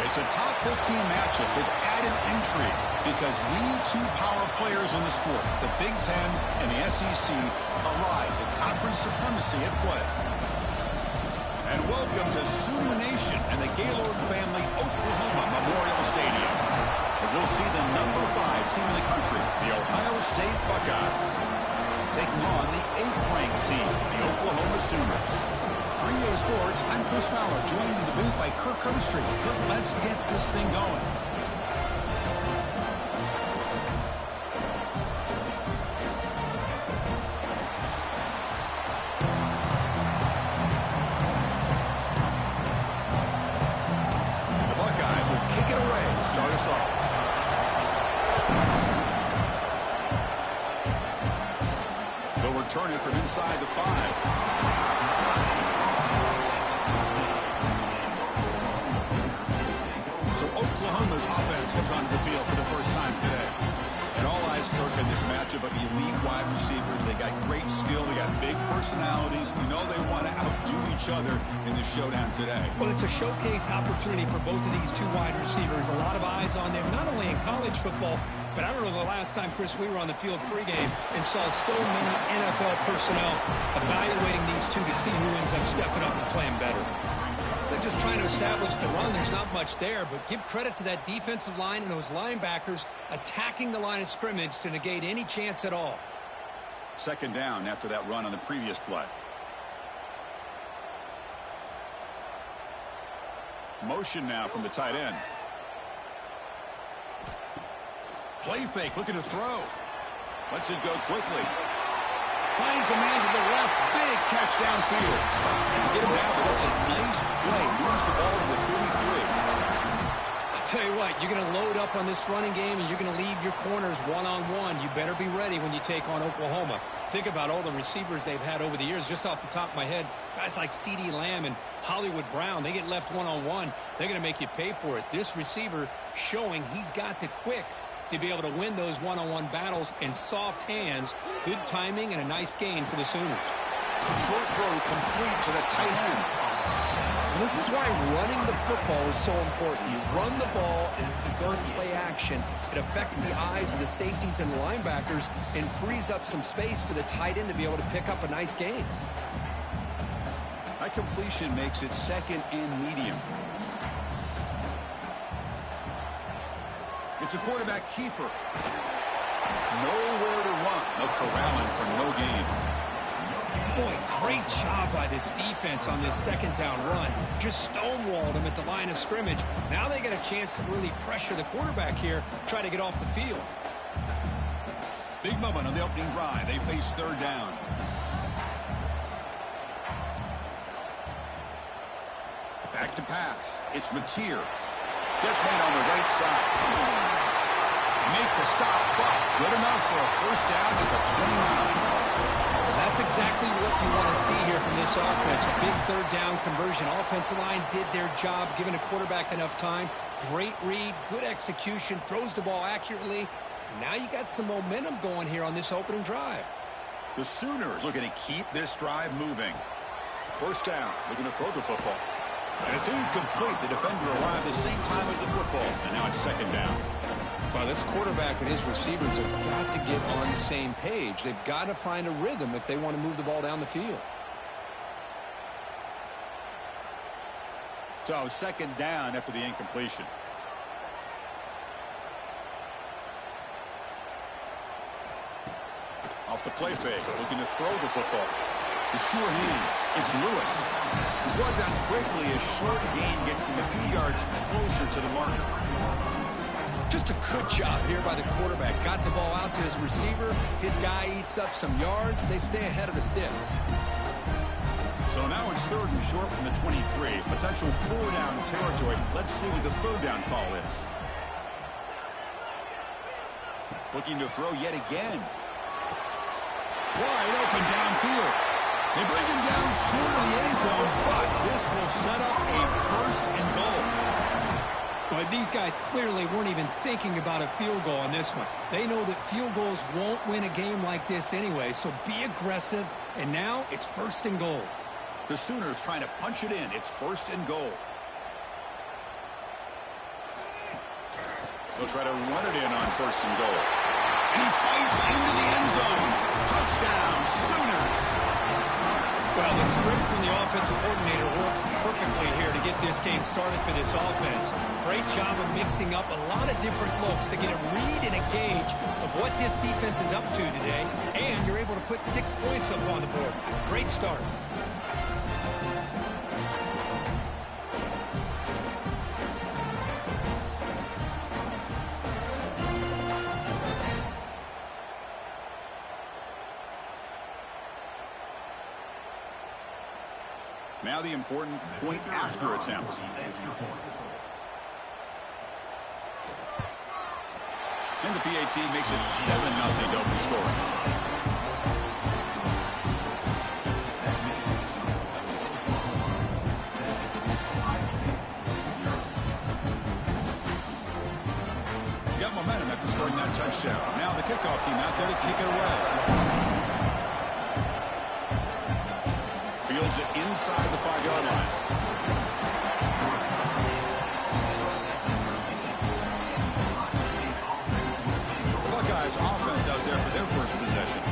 It's a top 15 matchup with added intrigue because the two power players in the sport, the Big Ten and the SEC, allied with conference supremacy at play. And welcome to Sooner Nation and the Gaylord family Oklahoma Memorial Stadium, as we'll see the number 5 team in the country, the Ohio State Buckeyes, taking on the 8th-ranked team, the Oklahoma Sooners. Green Day Sports, I'm Chris Fowler, joined in the booth by Kirk Herbstreit. Kirk, let's get this thing going. The Buckeyes will kick it away to start us off. They'll return it from inside the 5. So Oklahoma's offense comes onto the field for the first time today. And all eyes, Kirk, in this matchup of elite wide receivers. They got great skill. They got big personalities. You know they want to outdo each other in this showdown today. Well, it's a showcase opportunity for both of these two wide receivers. A lot of eyes on them, not only in college football, but I don't know the last time, Chris, we were on the field pregame and saw so many NFL personnel evaluating these two to see who ends up stepping up and playing better. They're just trying to establish the run. There's not much there, but give credit to that defensive line and those linebackers attacking the line of scrimmage to negate any chance at all. Second down after that run on the previous play. Motion now from the tight end. Play fake, looking to throw. Lets it go quickly. Finds a man to the left. Big catch downfield. You get him down, but that's a nice play. Moves the ball to the 33. I'll tell you what, you're going to load up on this running game, and you're going to leave your corners one-on-one. You better be ready when you take on Oklahoma. Think about all the receivers they've had over the years. Just off the top of my head, guys like CeeDee Lamb and Hollywood Brown, they get left one-on-one. They're going to make you pay for it. This receiver showing he's got the quicks to be able to win those one-on-one battles in soft hands. Good timing and a nice gain for the Sooners. Short throw complete to the tight end. This is why running the football is so important. You run the ball, and if you go and play action, it affects the eyes of the safeties and linebackers and frees up some space for the tight end to be able to pick up a nice gain. That completion makes it second and medium. It's a quarterback keeper. Nowhere to run. They'll corral him for no gain. Boy, great job by this defense on this second down run. Just stonewalled him at the line of scrimmage. Now they get a chance to really pressure the quarterback here, try to get off the field. Big moment on the opening drive. They face third down. Back to pass. It's Mateer. Catch made on the right side. Make the stop, but good enough for a first down at the 29. That's exactly what you want to see here from this offense. A big third down conversion. Offensive line did their job, giving a quarterback enough time. Great read, good execution, throws the ball accurately. And now you got some momentum going here on this opening drive. The Sooners looking to keep this drive moving. First down, looking to throw the football. And it's incomplete. The defender arrived the same time as the football. And now it's second down. Well, this quarterback and his receivers have got to get on the same page. They've got to find a rhythm if they want to move the ball down the field. So second down after the incompletion. Off the play fake, looking to throw the football. The sure hands. It's Lewis. He's brought down quickly. A short gain gets them a few yards closer to the marker. Just a good job here by the quarterback. Got the ball out to his receiver. His guy eats up some yards. They stay ahead of the sticks. So now it's third and short from the 23. Potential four-down territory. Let's see what the third down call is. Looking to throw yet again. Wide open downfield. They bring him down short of the end zone, but this will set up a first and goal. Well, these guys clearly weren't even thinking about a field goal on this one. They know that field goals won't win a game like this anyway, so be aggressive, and now it's first and goal. The Sooners trying to punch it in. It's first and goal. He'll try to run it in on 1st and goal. And he fights into the end zone. Touchdown, Sooners. Well, the strength from the offensive coordinator works perfectly here to get this game started for this offense. Great job of mixing up a lot of different looks to get a read and a gauge of what this defense is up to today, and you're able to put 6 points up on the board. Great start. Now the important point after attempt. And the PAT makes it 7-0 to open scoring. Got momentum after scoring that touchdown. Now the kickoff team out there to kick it away. Fields it inside the 5-yard line. Buckeyes offense out there for their first possession.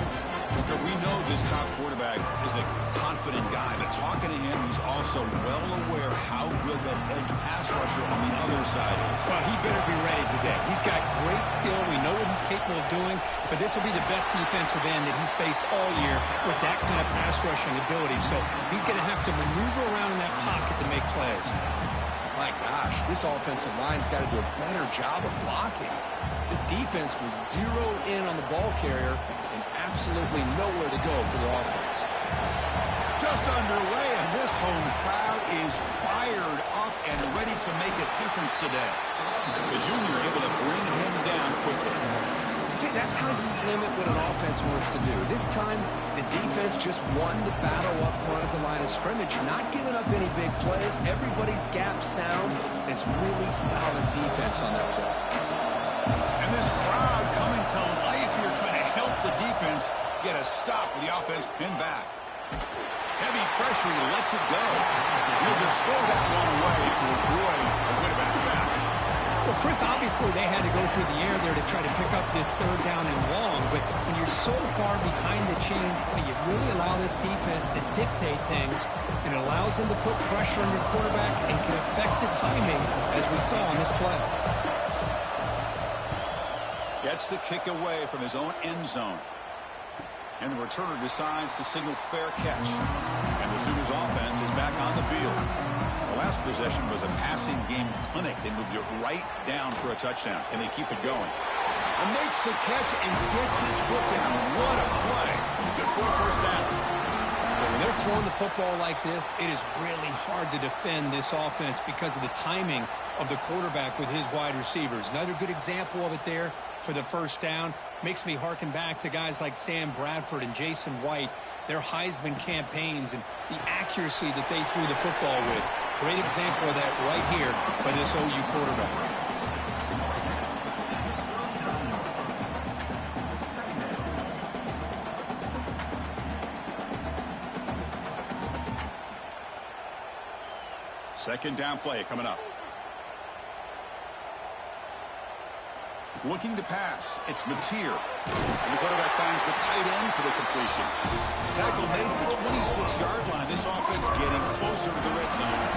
We know this top quarterback is a confident guy, but talking to him, he's also well aware how good that edge pass rusher on the other side is. Well, he better be ready today. He's got great skill. We know what he's capable of doing, but this will be the best defensive end that he's faced all year with that kind of pass rushing ability. So he's going to have to maneuver around in that pocket to make plays. My gosh, this offensive line's got to do a better job of blocking. The defense was zeroed in on the ball carrier and absolutely nowhere to go for the offense. Just underway, and this home crowd is fired up and ready to make a difference today. The junior able to bring him down quickly. See, that's how you limit what an offense wants to do. This time, the defense just won the battle up front at the line of scrimmage, not giving up any big plays. Everybody's gap sound. It's really solid defense on that play. And this crowd coming to life here, trying to help the defense get a stop with the offense pinned back. Heavy pressure, he lets it go. He'll just throw that one away to avoid a bit of a sack. Well, Chris, obviously they had to go through the air there to try to pick up this 3rd down and long, but when you're so far behind the chains, boy, you really allow this defense to dictate things, and it allows them to put pressure on your quarterback and can affect the timing, as we saw on this play. Gets the kick away from his own end zone. And the returner decides to signal fair catch. And the Sooners offense is back on the field. The last possession was a passing game clinic. They moved it right down for a touchdown, and they keep it going. And makes the catch and gets his foot down. What a play. Good for a 1st down. When they're throwing the football like this, it is really hard to defend this offense because of the timing of the quarterback with his wide receivers. Another good example of it there for the 1st down. Makes me harken back to guys like Sam Bradford and Jason White, their Heisman campaigns and the accuracy that they threw the football with. Great example of that right here by this OU quarterback. Second down play coming up. Looking to pass. It's Mateer. And the quarterback finds the tight end for the completion. Tackle made at the 26-yard line. This offense getting closer to the red zone.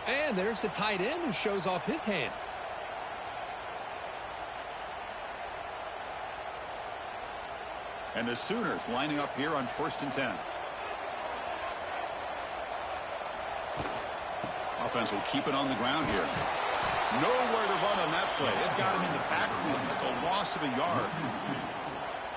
And there's the tight end who shows off his hands. And the Sooners lining up here on 1st and 10. Offense will keep it on the ground here. Nowhere to run on that play. They've got him in the backfield. That's a loss of a yard.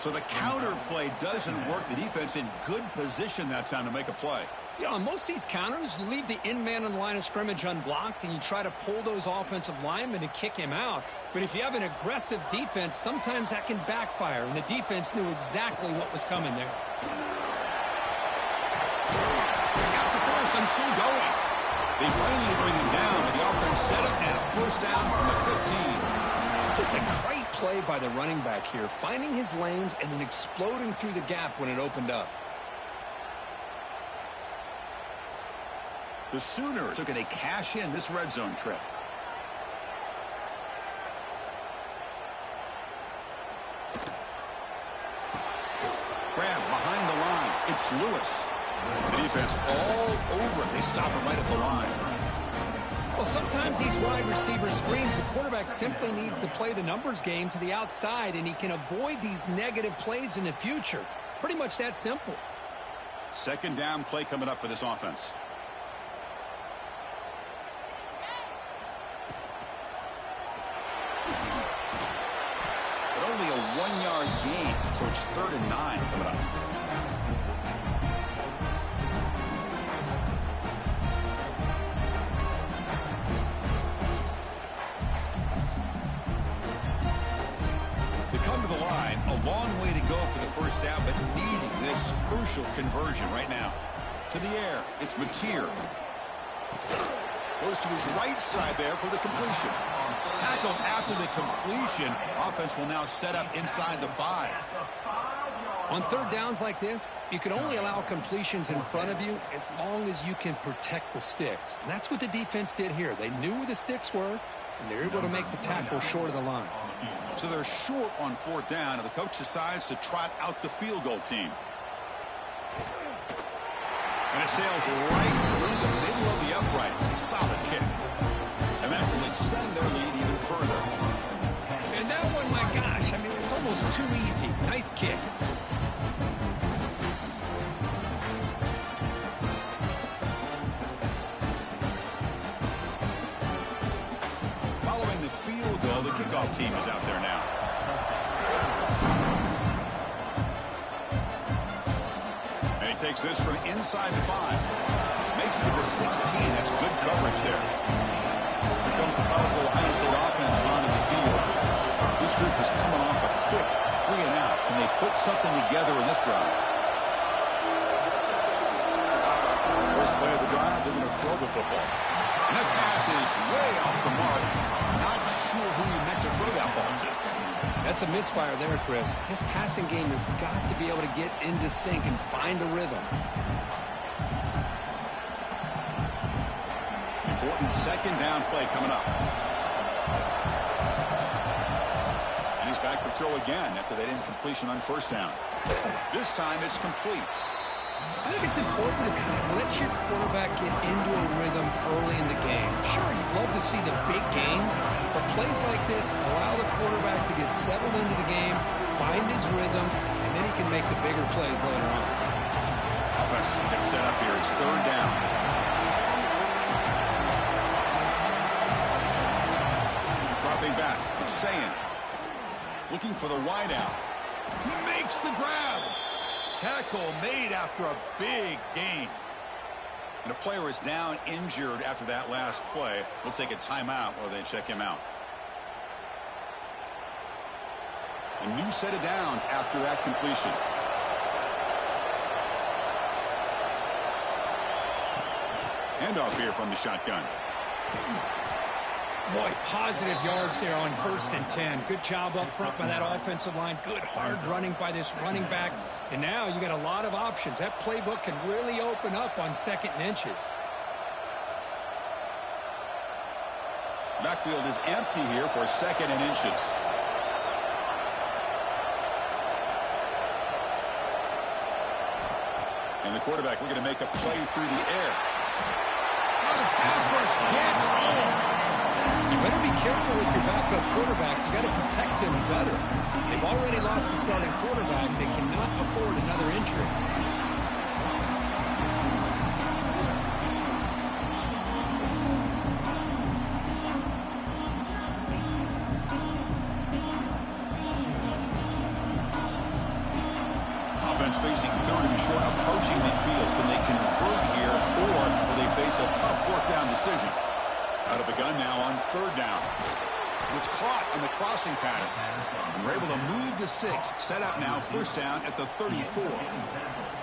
So the counter play doesn't work. The defense in good position that time to make a play. You know, on most of these counters, you leave the in-man on the line of scrimmage unblocked, and you try to pull those offensive linemen to kick him out. But if you have an aggressive defense, sometimes that can backfire, and the defense knew exactly what was coming there. Out to first and still going. They finally bring him down, and the offense set up now. 1st down from the 15. Just a great play by the running back here, finding his lanes and then exploding through the gap when it opened up. The Sooners took a cash in this red zone trip. Grab behind the line. It's Lewis. The defense all over it. They stop it right at the line. Well, sometimes these wide receiver screens, the quarterback simply needs to play the numbers game to the outside, and he can avoid these negative plays in the future. Pretty much that simple. Second down play coming up for this offense. But only a 1-yard gain, so it's 3rd and 9 coming up. They come to the line, a long way to go for the first down, but needing this crucial conversion right now. To the air, it's Mateer. Goes to his right side there for the completion. Tackled after the completion. Offense will now set up inside the 5. On third downs like this, you can only allow completions in front of you as long as you can protect the sticks. And that's what the defense did here. They knew where the sticks were, and they're able to make the tackle short of the line. So they're short on 4th down, and the coach decides to trot out the field goal team. And it sails right through the middle of the uprights. A solid kick. And that will extend their lead even further. And that one, my gosh, I mean, it's almost too easy. Nice kick. Following the field goal, the kickoff team is out there now. And he takes this from inside the 5. Makes it to the 16. That's good coverage there. Here comes the powerful Ohio State offense onto the field. This group is coming off a quick 3-and-out. Can they put something together in this drive? First play of the drive, they're going to throw the football. And that pass is way off the mark. Not sure who you meant to throw that ball to. That's a misfire there, Chris. This passing game has got to be able to get into sync and find a rhythm. Important second down play coming up. And he's back to throw again after that incompletion on first down. This time it's complete. I think it's important to kind of let your quarterback get into a rhythm early in the game. Sure, you'd love to see the big gains, but plays like this allow the quarterback to get settled into the game, find his rhythm, and then he can make the bigger plays later on. Offense gets set up here. It's 3rd down. Dropping back. It's Sayin. Looking for the wideout. He makes the grab. Tackle made after a big gain. And a player is down injured after that last play. We'll take a timeout while they check him out. A new set of downs after that completion. Handoff here from the shotgun. Boy, positive yards there on 1st and 10. Good job up front by that offensive line. Good hard running by this running back. And now you got a lot of options. That playbook can really open up on 2nd and inches. Backfield is empty here for 2nd and inches. And the quarterback looking to make a play through the air. Oh, the pass rush gets home. You better be careful with your backup quarterback. You got to protect him better. They've already lost the starting quarterback. They cannot afford another injury. Offense facing 3rd and short, approaching midfield. Can they convert here, or will they face a tough 4th down decision? Out of the gun now on 3rd down. And it's caught on the crossing pattern. And we're able to move the sticks. Set up now, 1st down at the 34.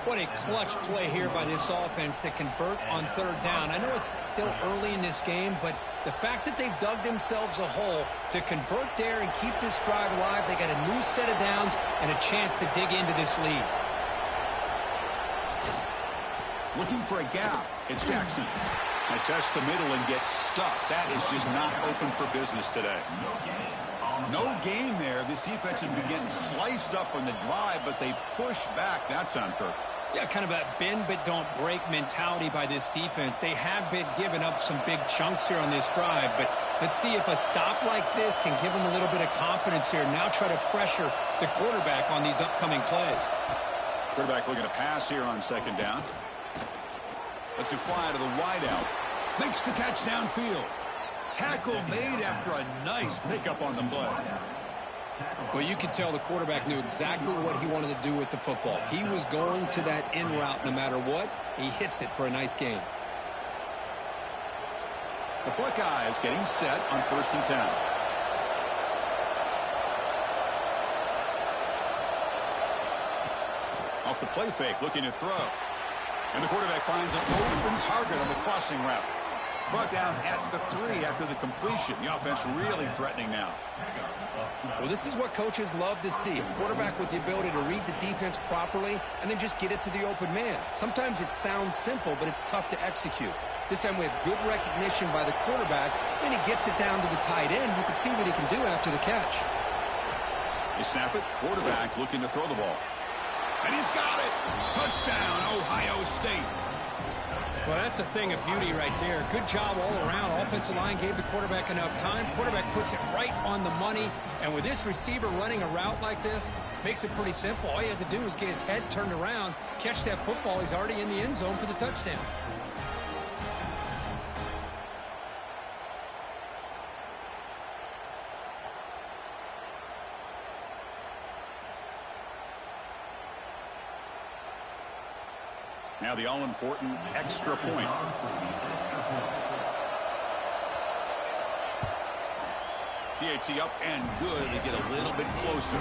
What a clutch play here by this offense to convert on 3rd down. I know it's still early in this game, but the fact that they've dug themselves a hole to convert there and keep this drive alive, they got a new set of downs and a chance to dig into this lead. Looking for a gap. It's Jackson. They test the middle and get stuck. That is just not open for business today. No gain there. This defense has been getting sliced up on the drive, but they push back that time, Kirk. Yeah, kind of a bend but don't break mentality by this defense. They have been giving up some big chunks here on this drive, but let's see if a stop like this can give them a little bit of confidence here. Now try to pressure the quarterback on these upcoming plays. Quarterback looking to pass here on second down. Lets it fly to the wideout. Makes the catch downfield. Tackle made after a nice pickup on the play. Well, you could tell the quarterback knew exactly what he wanted to do with the football. He was going to that in route no matter what. He hits it for a nice gain. The Buckeyes getting set on 1st and 10. Off the play fake, looking to throw. And the quarterback finds an open target on the crossing route. Brought down at the 3 after the completion. The offense really threatening now. Well, this is what coaches love to see. A quarterback with the ability to read the defense properly and then just get it to the open man. Sometimes it sounds simple, but it's tough to execute. This time we have good recognition by the quarterback, and he gets it down to the tight end. You can see what he can do after the catch. They snap it. Quarterback looking to throw the ball. And he's got it. Touchdown, Ohio State. Well, that's a thing of beauty right there. Good job all around. Offensive line gave the quarterback enough time. Quarterback puts it right on the money. And with this receiver running a route like this, makes it pretty simple. All you have to do is get his head turned around, catch that football. He's already in the end zone for the touchdown. Now the all-important extra point. PAT up and good. They get a little bit closer.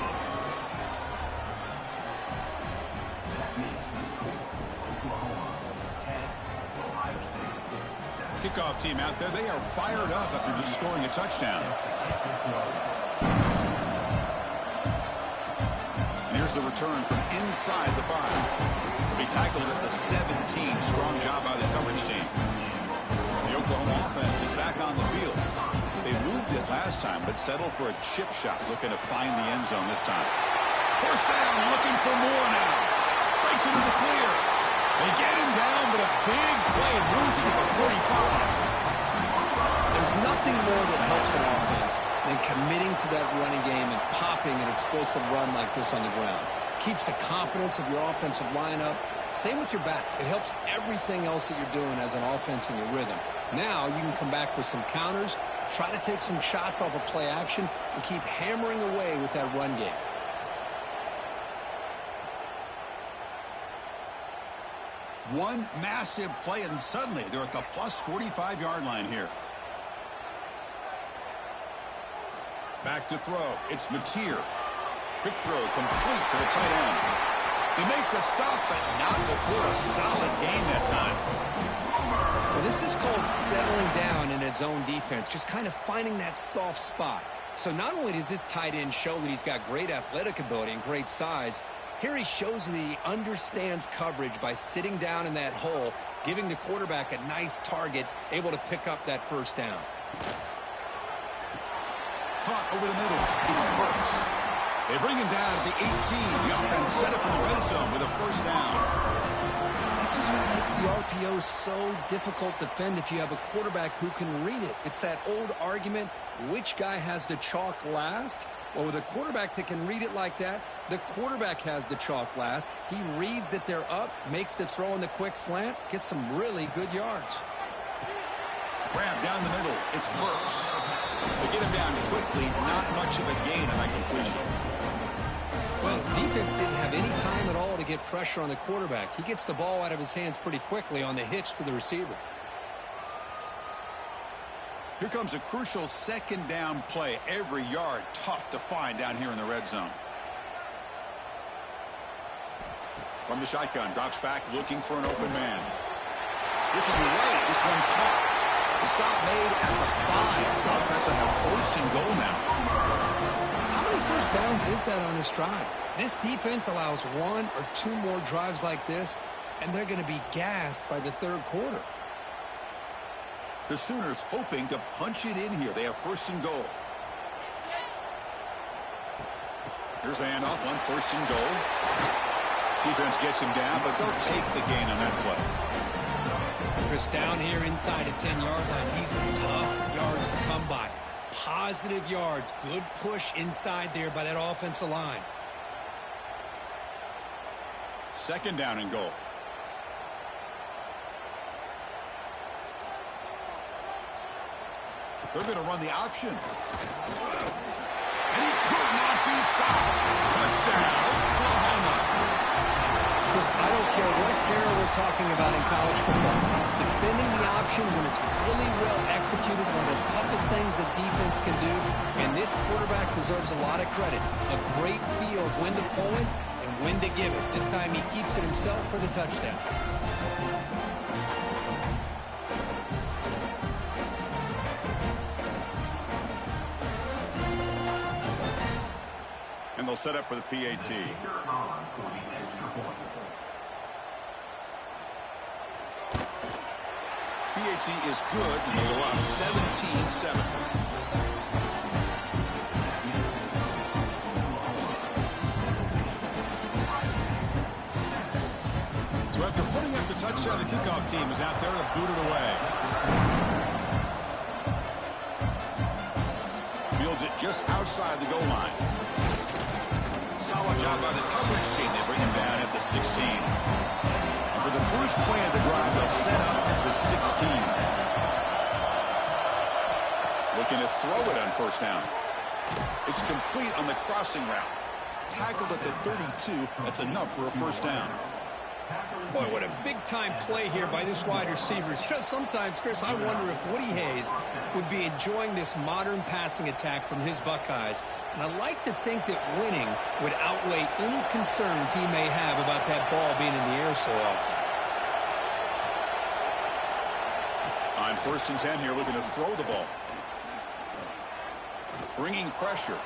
Kickoff team out there. They are fired up after just scoring a touchdown. And here's the return from inside the 5. He tackled at the 17. Strong job by the coverage team. The Oklahoma offense is back on the field. They moved it last time, but settled for a chip shot, looking to find the end zone this time. First down, looking for more now. Breaks into the clear. They get him down, but a big play moves it to the 45. There's nothing more that helps an offense than committing to that running game and popping an explosive run like this on the ground. Keeps the confidence of your offensive lineup. Same with your back. It helps everything else that you're doing as an offense in your rhythm. Now you can come back with some counters, try to take some shots off of play action, and keep hammering away with that run game. One massive play, and suddenly they're at the plus 45-yard line here. Back to throw. It's Mateer. Quick throw complete to the tight end. They make the stop, but not before a solid gain that time. Well, this is called settling down in his zone defense, just kind of finding that soft spot. So not only does this tight end show that he's got great athletic ability and great size, here he shows that he understands coverage by sitting down in that hole, giving the quarterback a nice target, able to pick up that first down. Caught over the middle. It's Burks. They bring him down at the 18. The offense set up in the red zone with a first down. This is what makes the RPO so difficult to defend if you have a quarterback who can read it. It's that old argument, which guy has the chalk last? Well, with a quarterback that can read it like that, the quarterback has the chalk last. He reads that they're up, makes the throw in the quick slant, gets some really good yards. Grab down the middle. It's Burks. They get him down quickly. Not much of a gain on that completion. Well, defense didn't have any time at all to get pressure on the quarterback. He gets the ball out of his hands pretty quickly on the hitch to the receiver. Here comes a crucial second down play. Every yard tough to find down here in the red zone. From the shotgun, drops back looking for an open man. Looking right, this one caught. The stop made at the 5. The offense will have first and goal now. How many first downs is that on this drive? This defense allows 1 or 2 more drives like this, and they're going to be gassed by the third quarter. The Sooners hoping to punch it in here. They have first and goal. Here's the handoff on 1st and goal. Defense gets him down, but they'll take the gain on that play. Chris, down here inside a 10-yard line. These are tough yards to come by. Positive yards. Good push inside there by that offensive line. 2nd down and goal. They're going to run the option. And he could not be stopped. Touchdown, Oklahoma. Because I don't care what era we're talking about in college football. Defending the option when it's really well executed, one of the toughest things that defense can do. And this quarterback deserves a lot of credit. A great feel of when to pull it and when to give it. This time he keeps it himself for the touchdown. And they'll set up for the PAT. PAT is good, and they'll go up 17-7. So after putting up the touchdown, the kickoff team is out there to boot it away. Fields it just outside the goal line. Solid job by the coverage team. They bring him down at the 16. And for the first play of the drive, they'll set up at the 16. Looking to throw it on 1st down. It's complete on the crossing route. Tackled at the 32. That's enough for a 1st down. Boy, what a big-time play here by this wide receiver. You know, sometimes, Chris, I wonder if Woody Hayes would be enjoying this modern passing attack from his Buckeyes. And I like to think that winning would outweigh any concerns he may have about that ball being in the air so often. On 1st and 10 here, looking to throw the ball. Bringing pressure.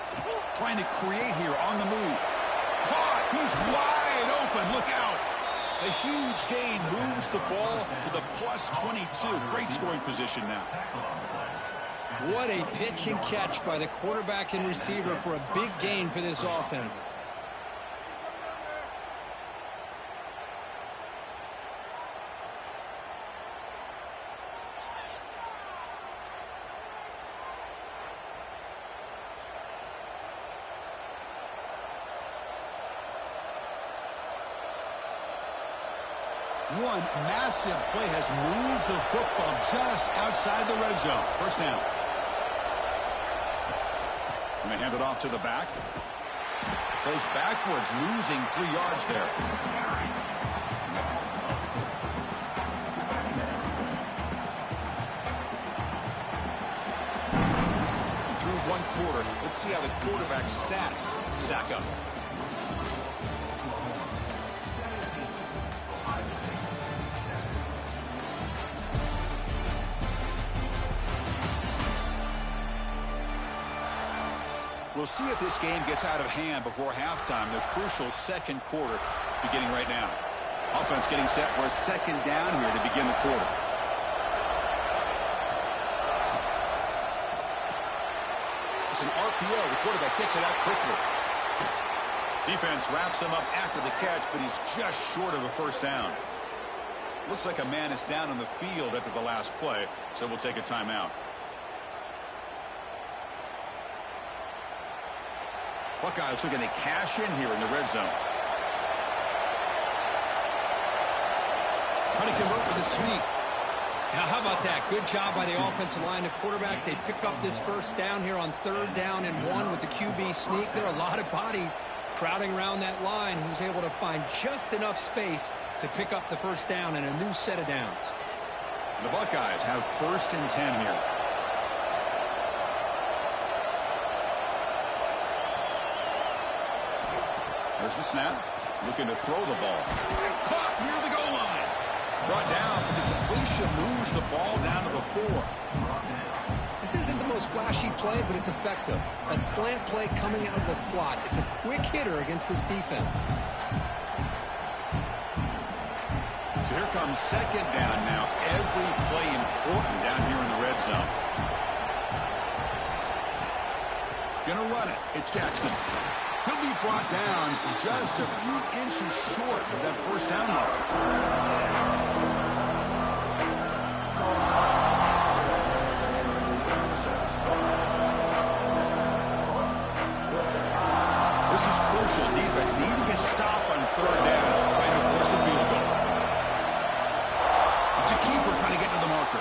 Trying to create here on the move. Caught! He's wide open. Look out! A huge gain moves the ball to the plus 22. Great scoring position now. What a pitch and catch by the quarterback and receiver for a big gain for this offense. One massive play has moved the football just outside the red zone. 1st down. And they hand it off to the back. Goes backwards, losing 3 yards there. Through 1 quarter, let's see how the quarterback's stats stack up. We'll see if this game gets out of hand before halftime. The crucial 2nd quarter beginning right now. Offense getting set for a 2nd down here to begin the quarter. It's an RPO. The quarterback gets it out quickly. Defense wraps him up after the catch, but he's just short of a 1st down. Looks like a man is down on the field after the last play, so we'll take a timeout. Buckeyes looking to cash in here in the red zone. Trying to convert with a sweep. Now, how about that? Good job by the offensive line. The quarterback, they pick up this 1st down here on 3rd down and 1 with the QB sneak. There are a lot of bodies crowding around that line. He was able to find just enough space to pick up the 1st down and a new set of downs. The Buckeyes have 1st and 10 here. There's the snap. Looking to throw the ball. Caught near the goal line. Brought down, but the completion moves the ball down to the 4. This isn't the most flashy play, but it's effective. A slant play coming out of the slot. It's a quick hitter against this defense. So here comes 2nd down now. Every play important down here in the red zone. Gonna run it. It's Jackson. He'll be brought down just a few inches short of that first down mark. This is crucial. Defense needing a stop on third down, trying to force a field goal. It's a keeper trying to get to the marker.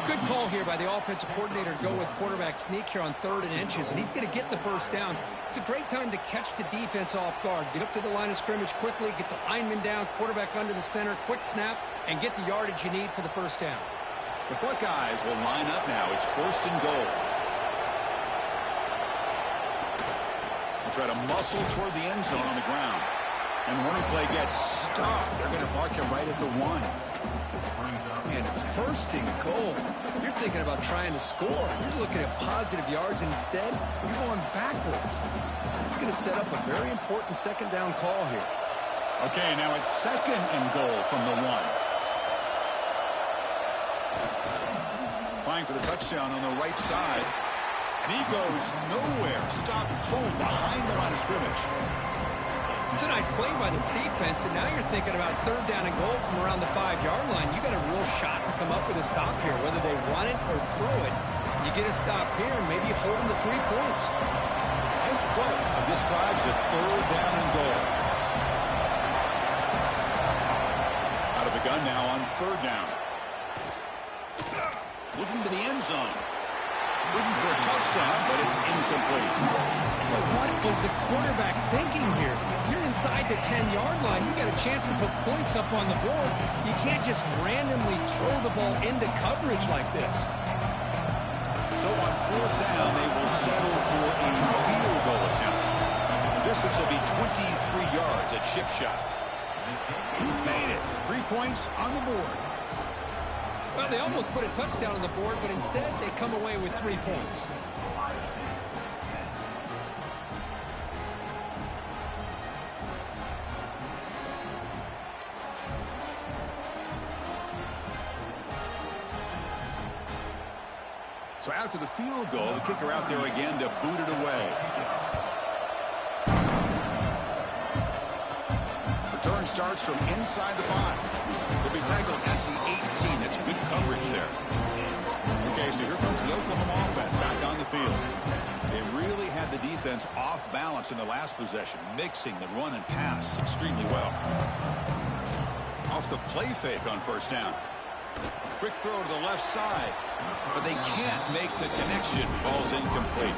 Good call here by the offensive coordinator to go with quarterback sneak here on 3rd and inches, and he's going to get the first down. It's a great time to catch the defense off guard. Get up to the line of scrimmage quickly, get the lineman down, quarterback under the center, quick snap, and get the yardage you need for the first down. The Buckeyes will line up now. It's 1st and goal. They'll try to muscle toward the end zone on the ground. And the running play gets stuffed. They're going to mark him right at the 1. Man, it's 1st and goal. You're thinking about trying to score. You're looking at positive yards, and instead, you're going backwards. It's going to set up a very important 2nd down call here. Okay, now it's 2nd and goal from the 1. Applying for the touchdown on the right side. And he goes nowhere. Stopped cold behind the line of scrimmage. It's a nice play by this defense, and now you're thinking about 3rd down and goal from around the 5-yard line. You got a real shot to come up with a stop here, whether they run it or throw it. You get a stop here and maybe hold them to 3 points. 10th play of this drive's a 3rd down and goal. Out of the gun now on 3rd down. Looking to the end zone. Looking for a touchdown, but it's incomplete. But what was the quarterback thinking here? You're inside the 10-yard line. You got a chance to put points up on the board. You can't just randomly throw the ball into coverage like this. So on 4th down, they will settle for a field goal attempt. The distance will be 23 yards at chip shot. Made it. 3 points on the board. Well, they almost put a touchdown on the board, but instead they come away with 3 points. So after the field goal, the kicker out there again to boot it away. Return starts from inside the 5. They'll be tackled at the 18. That's good coverage there. Okay, so here comes the Oklahoma offense back on the field. They really had the defense off balance in the last possession, mixing the run and pass extremely well. Off the play fake on 1st down. Quick throw to the left side, but they can't make the connection. Ball's incomplete.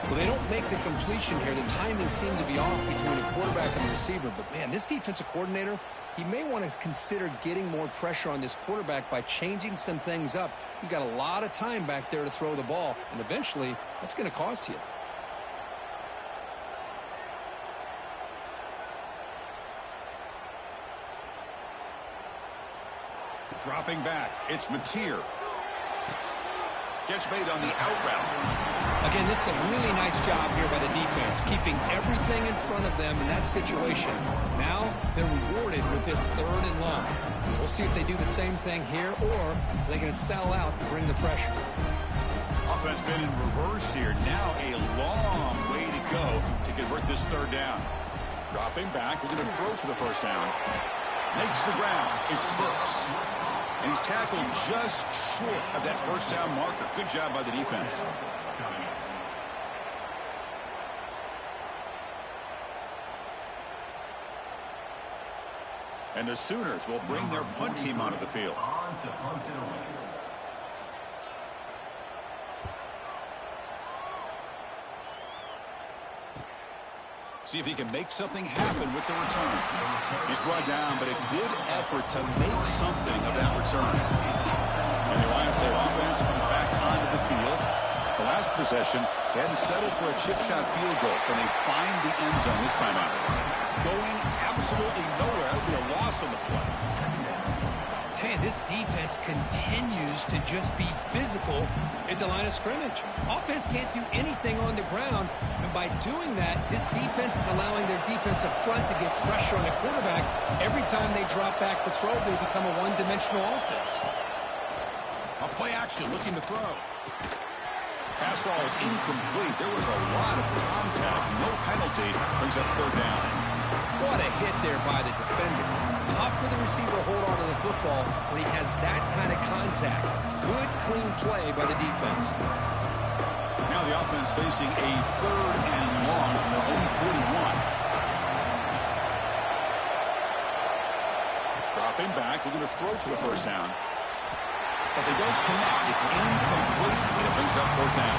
Well, they don't make the completion here. The timing seemed to be off between a quarterback and the receiver. But, man, this defensive coordinator, he may want to consider getting more pressure on this quarterback by changing some things up. He's got a lot of time back there to throw the ball, and eventually that's going to cost you. Dropping back, it's Mateer. Catch made on the out route. Again, this is a really nice job here by the defense, keeping everything in front of them in that situation. Now they're rewarded with this 3rd and long. We'll see if they do the same thing here, or they're going to sell out and bring the pressure. Offense been in reverse here. Now a long way to go to convert this 3rd down. Dropping back, looking to throw for the 1st down. Makes the ground. It's Burks. And he's tackled just short of that 1st down marker. Good job by the defense. And the Sooners will bring their punt team onto the field. See if he can make something happen with the return. He's brought down, but a good effort to make something of that return. And the Ohio State offense comes back onto the field. The last possession, they had to settle for a chip shot field goal. Can they find the end zone this time out? Going absolutely nowhere. That would be a loss on the play. Man, this defense continues to just be physical at the line of scrimmage. Offense can't do anything on the ground, and by doing that, this defense is allowing their defensive front to get pressure on the quarterback. Every time they drop back to throw, they become a one-dimensional offense. A play action, looking to throw. Pass ball is incomplete. There was a lot of contact. No penalty. Brings up third down. What a hit there by the defender. Tough for the receiver to hold on to the football when he has that kind of contact. Good, clean play by the defense. Now the offense facing a third and long from their own 41. Dropping back, looking to throw for the first down. But they don't connect. It's incomplete, and it brings up fourth down.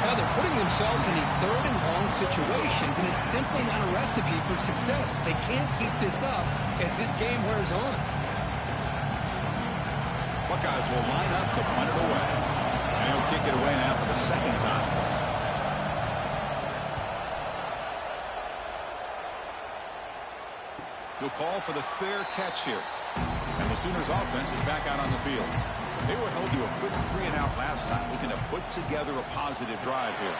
Now they're putting themselves in these third and long situations, and it's simply not a recipe for success. They can't keep this up as this game wears on. Buckeyes will line up to punt it away. And he'll kick it away now for the second time. He'll call for the fair catch here. And the Sooners offense is back out on the field. They were held to a quick 3-and-out last time, looking to put together a positive drive here.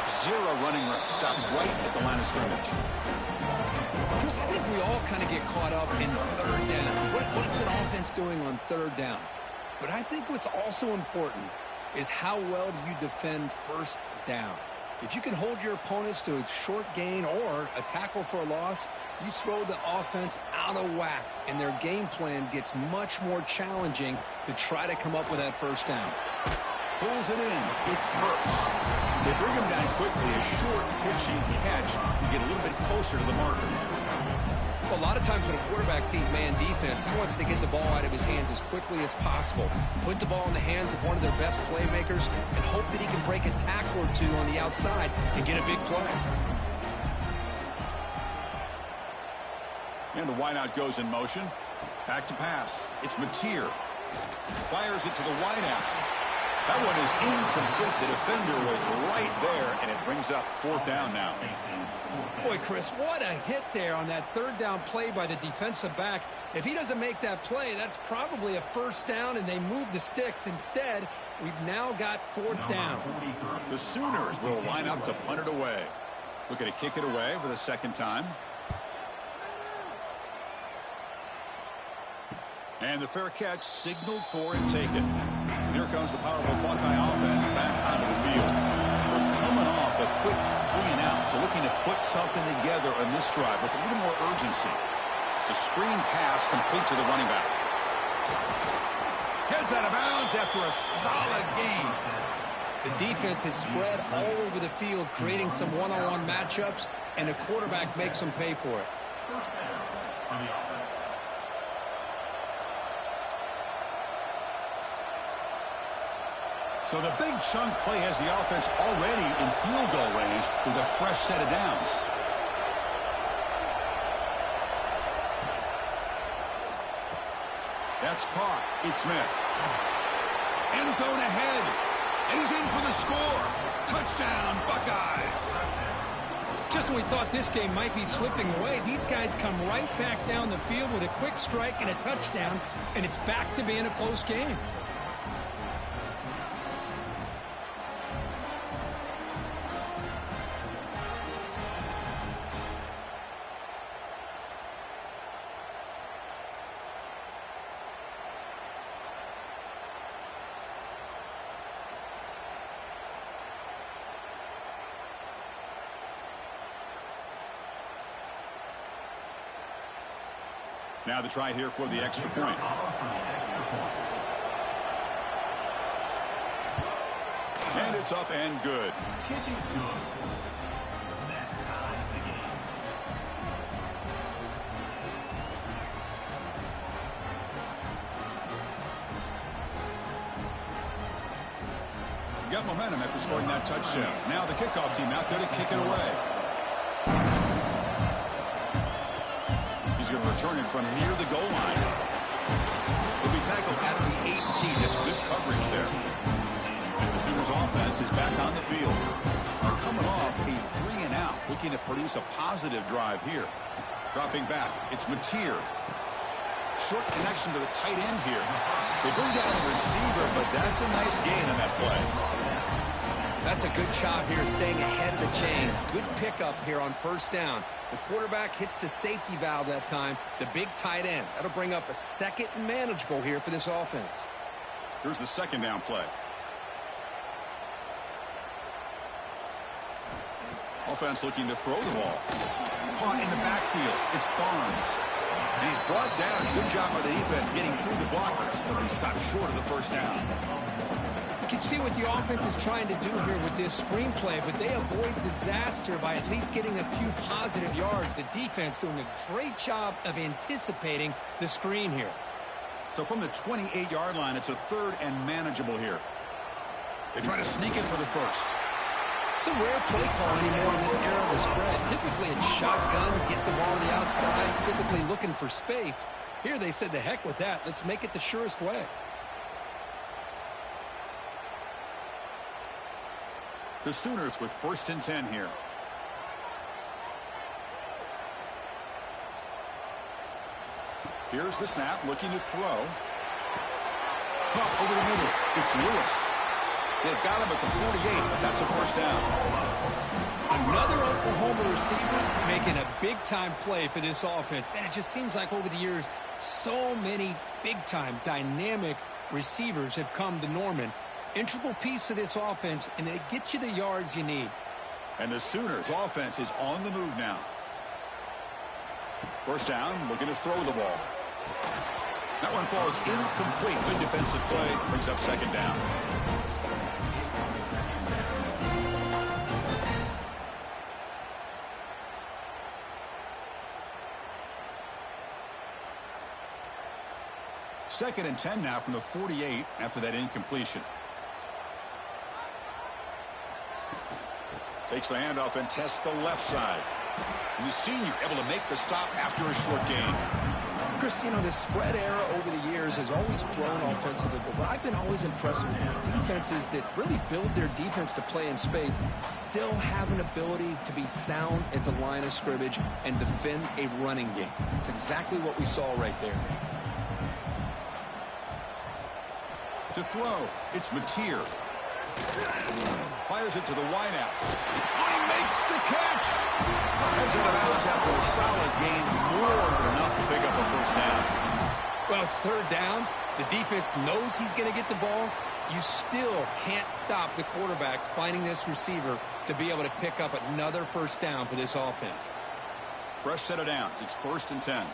Zero running room. Stop right at the line of scrimmage. Chris, I think we all kind of get caught up in third down. What's an offense doing on third down? But I think what's also important is how well do you defend first down. If you can hold your opponents to a short gain or a tackle for a loss, you throw the offense out of whack, and their game plan gets much more challenging to try to come up with that first down. Pulls it in. It's Burks. They bring him down quickly. A short pitching catch. You get a little bit closer to the marker. Well, a lot of times when a quarterback sees man defense, he wants to get the ball out of his hands as quickly as possible, put the ball in the hands of one of their best playmakers, and hope that he can break a tackle or two on the outside and get a big play. And the wideout goes in motion. Back to pass. It's Mateer. Fires it to the wideout. That one is incomplete. The defender was right there, and it brings up fourth down now. Boy, Chris, what a hit there on that third down play by the defensive back. If he doesn't make that play, that's probably a first down, and they move the sticks. Instead, we've now got fourth down. The Sooners will line up to punt it away. Looking to kick it away for the second time. And the fair catch signaled for and taken. Here comes the powerful Buckeye offense back onto the field. We're coming off a quick 3-and-out, so looking to put something together on this drive with a little more urgency. It's a screen pass complete to the running back. Heads out of bounds after a solid gain. The defense is spread all over the field, creating some one-on-one matchups, and the quarterback makes them pay for it. So the big chunk play has the offense already in field goal range with a fresh set of downs. That's caught. It's Smith. End zone ahead. And he's in for the score. Touchdown, Buckeyes. Just when we thought this game might be slipping away, these guys come right back down the field with a quick strike and a touchdown, and it's back to being a close game. Now the try here for the extra point. And it's up and good. Got momentum after scoring that touchdown. Now the kickoff team out there to kick it away. He's going to return it from near the goal line. He'll be tackled at the 18. That's good coverage there. And the Sooners offense is back on the field. They're coming off a 3-and-out, looking to produce a positive drive here. Dropping back, it's Mateer. Short connection to the tight end here. They bring down the receiver, but that's a nice gain on that play. That's a good job here staying ahead of the chains. Good pickup here on first down. The quarterback hits the safety valve that time. The big tight end. That'll bring up a second and manageable here for this offense. Here's the second down play. Offense looking to throw the ball. Caught in the backfield. It's Barnes. And he's brought down. Good job by the defense getting through the blockers. But he stopped short of the first down. You can see what the offense is trying to do here with this screenplay, but they avoid disaster by at least getting a few positive yards. The defense doing a great job of anticipating the screen here. So from the 28-yard line, it's a 3rd and manageable here. They try to sneak it for the first. It's a rare play call anymore in this era of the spread. Typically it's shotgun, get the ball on the outside, typically looking for space. Here they said, the heck with that. Let's make it the surest way. The Sooners with 1st and 10 here. Here's the snap, looking to throw. Caught over the middle. It's Lewis. They've got him at the 48, but that's a first down. Another Oklahoma receiver making a big-time play for this offense. Man, it just seems like over the years, so many big-time, dynamic receivers have come to Norman. Integral piece of this offense, and it gets you the yards you need. And the Sooners' offense is on the move now. First down, looking to throw the ball. That one falls incomplete. Good defensive play, brings up 2nd down. Second and 10 now from the 48 after that incompletion. Takes the handoff and tests the left side. And the senior able to make the stop after a short gain. Chris, you know, the spread era over the years has always grown offensively, but I've been always impressed with defenses that really build their defense to play in space, still have an ability to be sound at the line of scrimmage and defend a running game. It's exactly what we saw right there. To throw, it's Mateer. Fires it to the wideout. He makes the catch. Heads out of bounds after a solid gain, more than enough to pick up a first down. Well, it's 3rd down. The defense knows he's going to get the ball. You still can't stop the quarterback finding this receiver to be able to pick up another first down for this offense. Fresh set of downs. It's 1st and 10.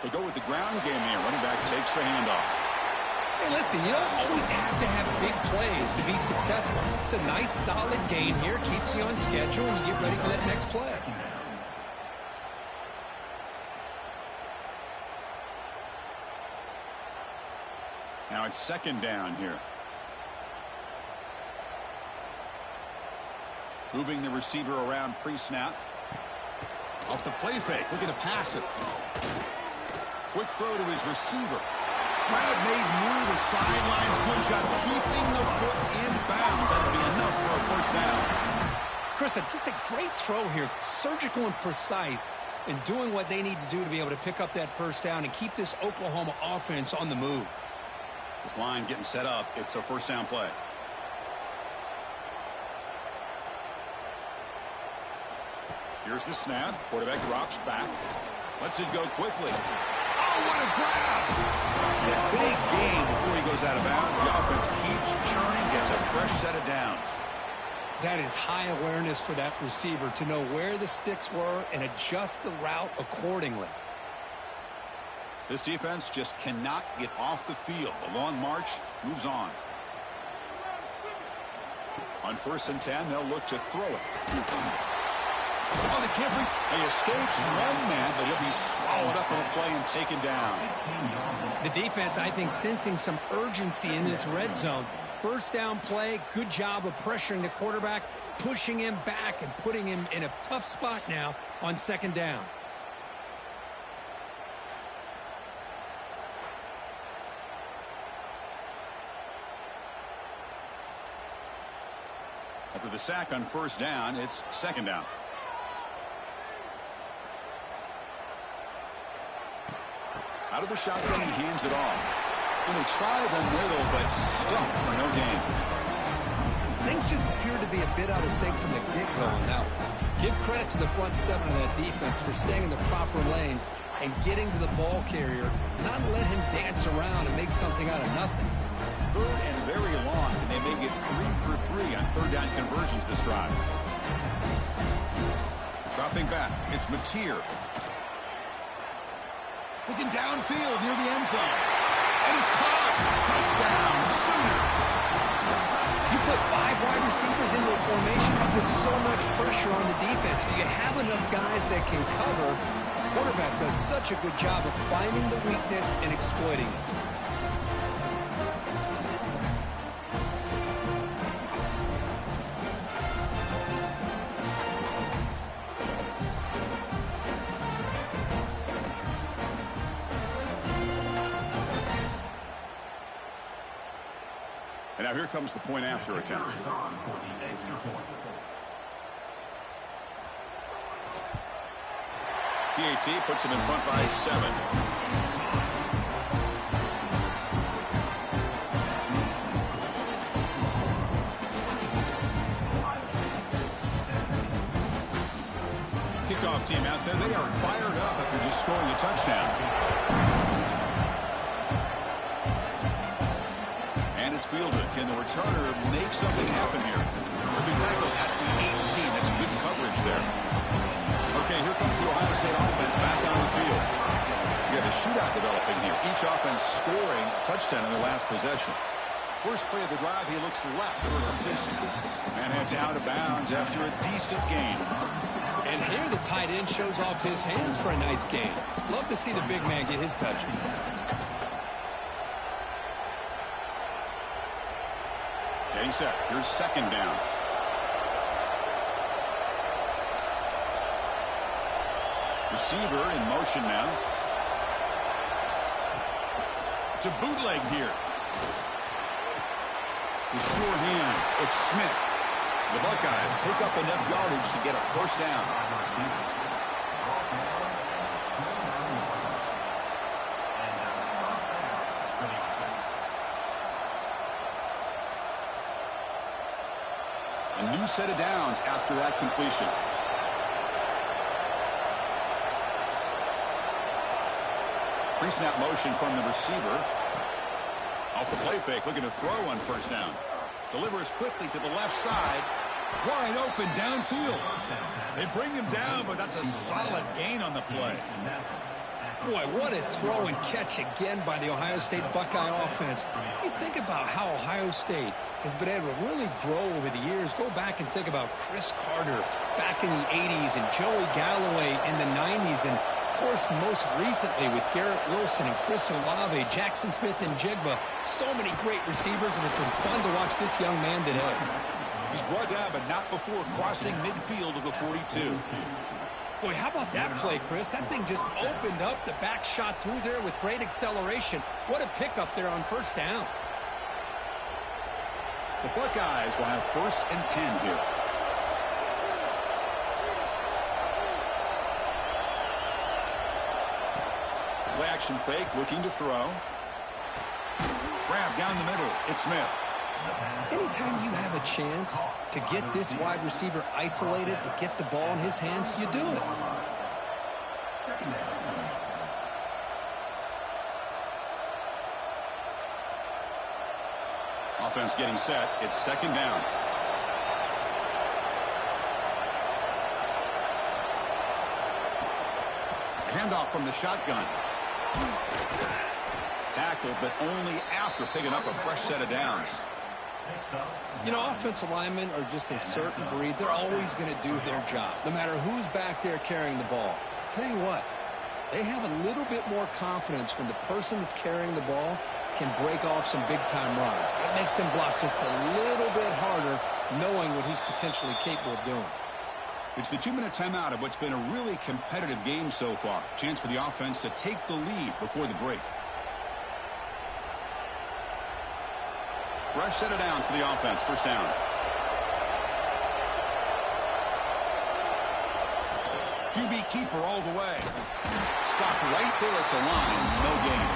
They go with the ground game here. Running back takes the handoff. Hey, listen, you don't always have to have big plays to be successful. It's a nice, solid gain here. Keeps you on schedule, and you get ready for that next play. Now it's 2nd down here. Moving the receiver around pre-snap. Off the play fake. Looking to pass it. Quick throw to his receiver. Grab made near the sidelines. Good job keeping the foot in bounds. That'll be enough for a first down. Chris, just a great throw here. Surgical and precise in doing what they need to do to be able to pick up that first down and keep this Oklahoma offense on the move. This line getting set up. It's a first down play. Here's the snap. Quarterback drops back. Lets it go quickly. Oh, what a grab! And a big gain before he goes out of bounds. The offense keeps churning, gets a fresh set of downs. That is high awareness for that receiver to know where the sticks were and adjust the route accordingly. This defense just cannot get off the field. The long march moves on. On 1st and 10, they'll look to throw it. Oh, they can't bring. He escapes one man, but he'll be swallowed up in the play and taken down. The defense, I think, sensing some urgency in this red zone. First down play, good job of pressuring the quarterback, pushing him back and putting him in a tough spot now on 2nd down. After the sack on 1st down, it's 2nd down. Out of the shotgun, he hands it off. And they try the middle, but stuck for no gain. Things just appear to be a bit out of sync from the get-go on that one. Give credit to the front 7 of that defense for staying in the proper lanes and getting to the ball carrier, not let him dance around and make something out of nothing. 3rd and very long, and they may get 3 for 3 on 3rd down conversions this drive. Dropping back, it's Mateer. Looking downfield near the end zone. And it's caught. Touchdown, Sooners. You put 5 wide receivers into a formation, you put so much pressure on the defense. Do you have enough guys that can cover? The quarterback does such a good job of finding the weakness and exploiting it. And now here comes the point after attempt. PAT puts him in front by 7. Kickoff team out there. They are fired up after just scoring a touchdown. And it's fielded. Can the returner make something happen here? He'll be tackled at the 18. That's good coverage there. Okay, here comes the Ohio State offense back on the field. We have a shootout developing here. Each offense scoring a touchdown in their last possession. First play of the drive, he looks left for a completion. And heads out of bounds after a decent gain. And here the tight end shows off his hands for a nice gain. Love to see the big man get his touches. Getting set. Here's 2nd down. Receiver in motion now. To bootleg here. The sure hands. It's Smith. The Buckeyes pick up enough yardage to get a 1st down. A new set of downs after that completion. Pre-snap motion from the receiver. Off the play fake, looking to throw on 1st down. Delivers quickly to the left side. Wide open downfield. They bring him down, but that's a solid gain on the play. Boy, what a throw and catch again by the Ohio State Buckeye offense. You think about how Ohio State has been able to really grow over the years. Go back and think about Chris Carter back in the 80s and Joey Galloway in the 90s. And, of course, most recently with Garrett Wilson and Chris Olave, Jackson Smith and Jigba. So many great receivers, and it's been fun to watch this young man today. He's brought down, but not before crossing midfield of the 42. Boy, how about that play, Chris? That thing just opened up. The back shot through there with great acceleration. What a pickup there on 1st down. The Buckeyes will have 1st and 10 here. Play action fake, looking to throw. Grab down the middle. It's Smith. Anytime you have a chance to get this wide receiver isolated, to get the ball in his hands, you do it. Offense getting set. It's 2nd down. Handoff from the shotgun. Tackled, but only after picking up a fresh set of downs. You know, offensive linemen are just a certain breed. They're always going to do their job, no matter who's back there carrying the ball. I'll tell you what, they have a little bit more confidence when the person that's carrying the ball can break off some big-time runs. It makes them block just a little bit harder, knowing what he's potentially capable of doing. It's the 2-minute timeout of what's been a really competitive game so far. Chance for the offense to take the lead before the break. Fresh set of downs for the offense. 1st down. QB keeper all the way. Stopped right there at the line. No gain.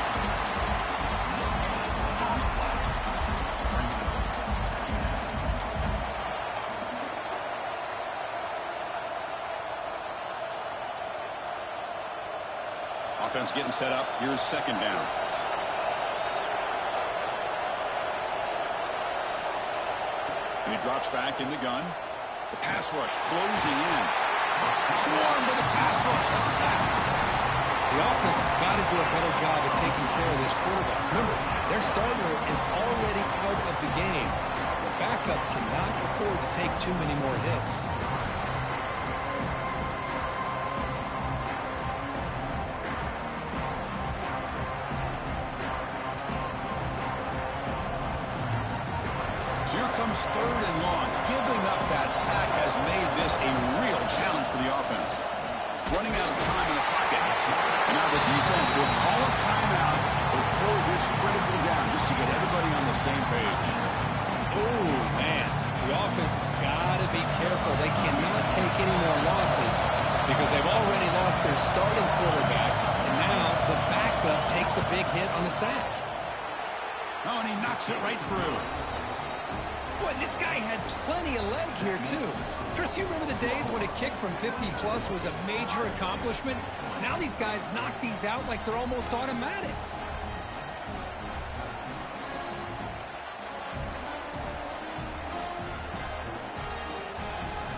Offense getting set up. Here's 2nd down. And he drops back in the gun. The pass rush closing in. Swarmed by the pass rush. A sack. The offense has got to do a better job of taking care of this quarterback. Remember, their starter is already out of the game. The backup cannot afford to take too many more hits. So here comes 3rd and long. Giving up that sack has made this a real challenge for the offense. Running out of time in the pocket. And now the defense will call a timeout before this critical down, just to get everybody on the same page. Oh, man. The offense has got to be careful. They cannot take any more losses because they've already lost their starting quarterback, and now the backup takes a big hit on the sack. Oh, and he knocks it right through. Boy, this guy had plenty of leg here, too. Chris, you remember the days when a kick from 50-plus was a major accomplishment? Now these guys knock these out like they're almost automatic.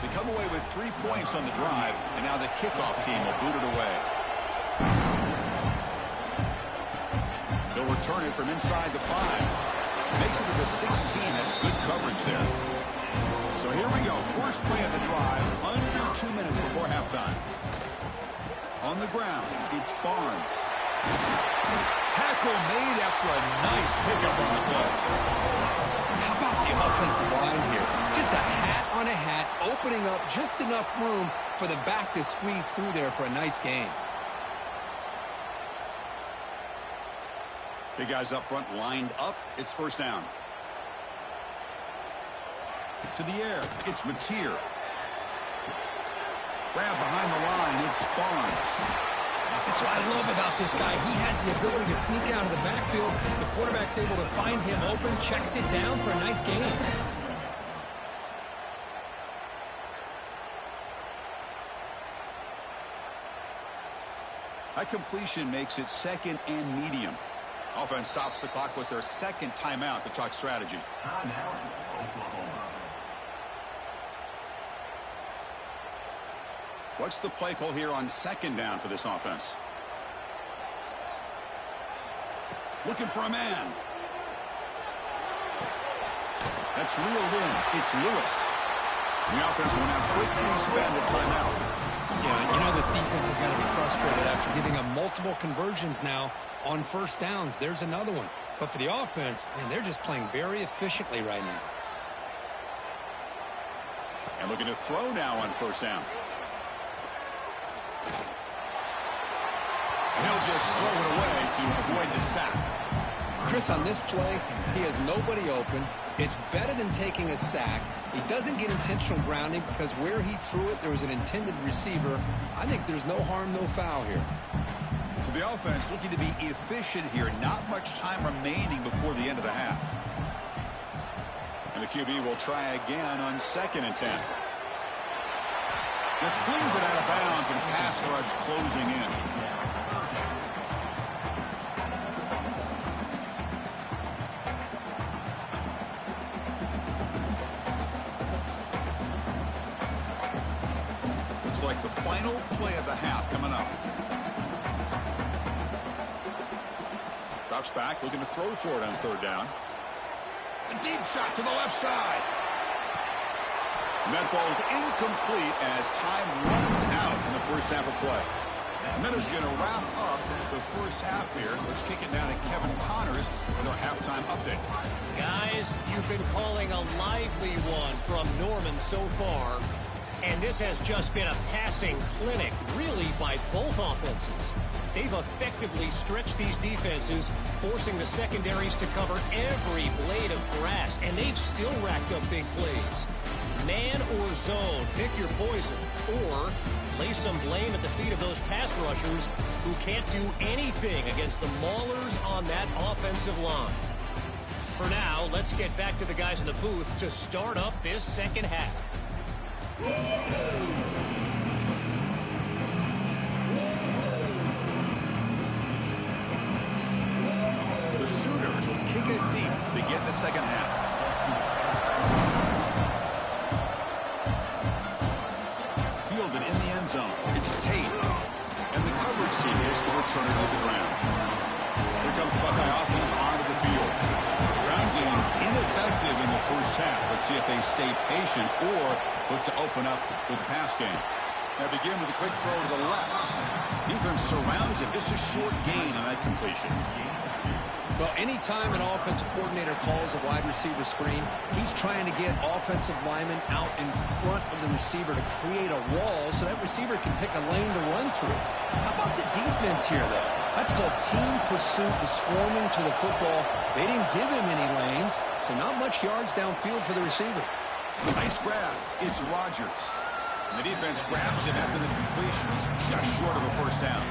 They come away with 3 points on the drive, and now the kickoff team will boot it away. They'll return it from inside the 5. Makes it to the 16. That's good coverage there. So here we go. First play of the drive. Under 2 minutes before halftime. On the ground, it's Barnes. Tackle made after a nice pickup on the play. How about the offensive line here? Just a hat on a hat, opening up just enough room for the back to squeeze through there for a nice gain. Big guys up front lined up. It's first down. To the air. It's Mateer. Grab behind the line. It's Barnes. That's what I love about this guy. He has the ability to sneak out of the backfield. The quarterback's able to find him open, checks it down for a nice gain. That completion makes it 2nd and medium. Offense stops the clock with their 2nd timeout to talk strategy. What's the play call here on 2nd down for this offense? Looking for a man. That's reeled in. It's Lewis. And the offense will now quickly spend a timeout. Yeah, you know this defense is going to be frustrated after giving up multiple conversions now on first downs. There's another one. But for the offense, man, they're just playing very efficiently right now. And looking to throw now on first down. And he'll just throw it away to avoid the sack. Chris, on this play, he has nobody open. It's better than taking a sack. He doesn't get intentional grounding because where he threw it, there was an intended receiver. I think there's no harm, no foul here. So the offense looking to be efficient here. Not much time remaining before the end of the half. And the QB will try again on 2nd and 10. Just flings it out of bounds, and the pass rush closing in. Like the final play of the half coming up. Drops back, looking to throw for it on 3rd down. A deep shot to the left side. And that falls incomplete as time runs out in the first half of play. And that is going to wrap up the first half here. Let's kick it down to Kevin Connors with our halftime update. Guys, you've been calling a lively one from Norman so far. And this has just been a passing clinic, really, by both offenses. They've effectively stretched these defenses, forcing the secondaries to cover every blade of grass, and they've still racked up big plays. Man or zone, pick your poison, or lay some blame at the feet of those pass rushers who can't do anything against the maulers on that offensive line. For now, let's get back to the guys in the booth to start up this second half. The Sooners will kick it deep to begin the second half. zone. It's Tate. And the coverage seam is the returner to the ground. Here comes the Buckeye offense onto the field. Ground game ineffective in the first half. Let's see if they stay patient or look to open up with a pass game. Now begin with a quick throw to the left. Defense surrounds it. Just a short gain on that completion. Well, anytime an offensive coordinator calls a wide receiver screen, he's trying to get offensive linemen out in front of the receiver to create a wall so that receiver can pick a lane to run through. How about the defense here, though? That's called team pursuit and swarming to the football. They didn't give him any lanes, so not much yards downfield for the receiver. Nice grab. It's Rodgers. And the defense grabs him after the completion. He's just short of a first down.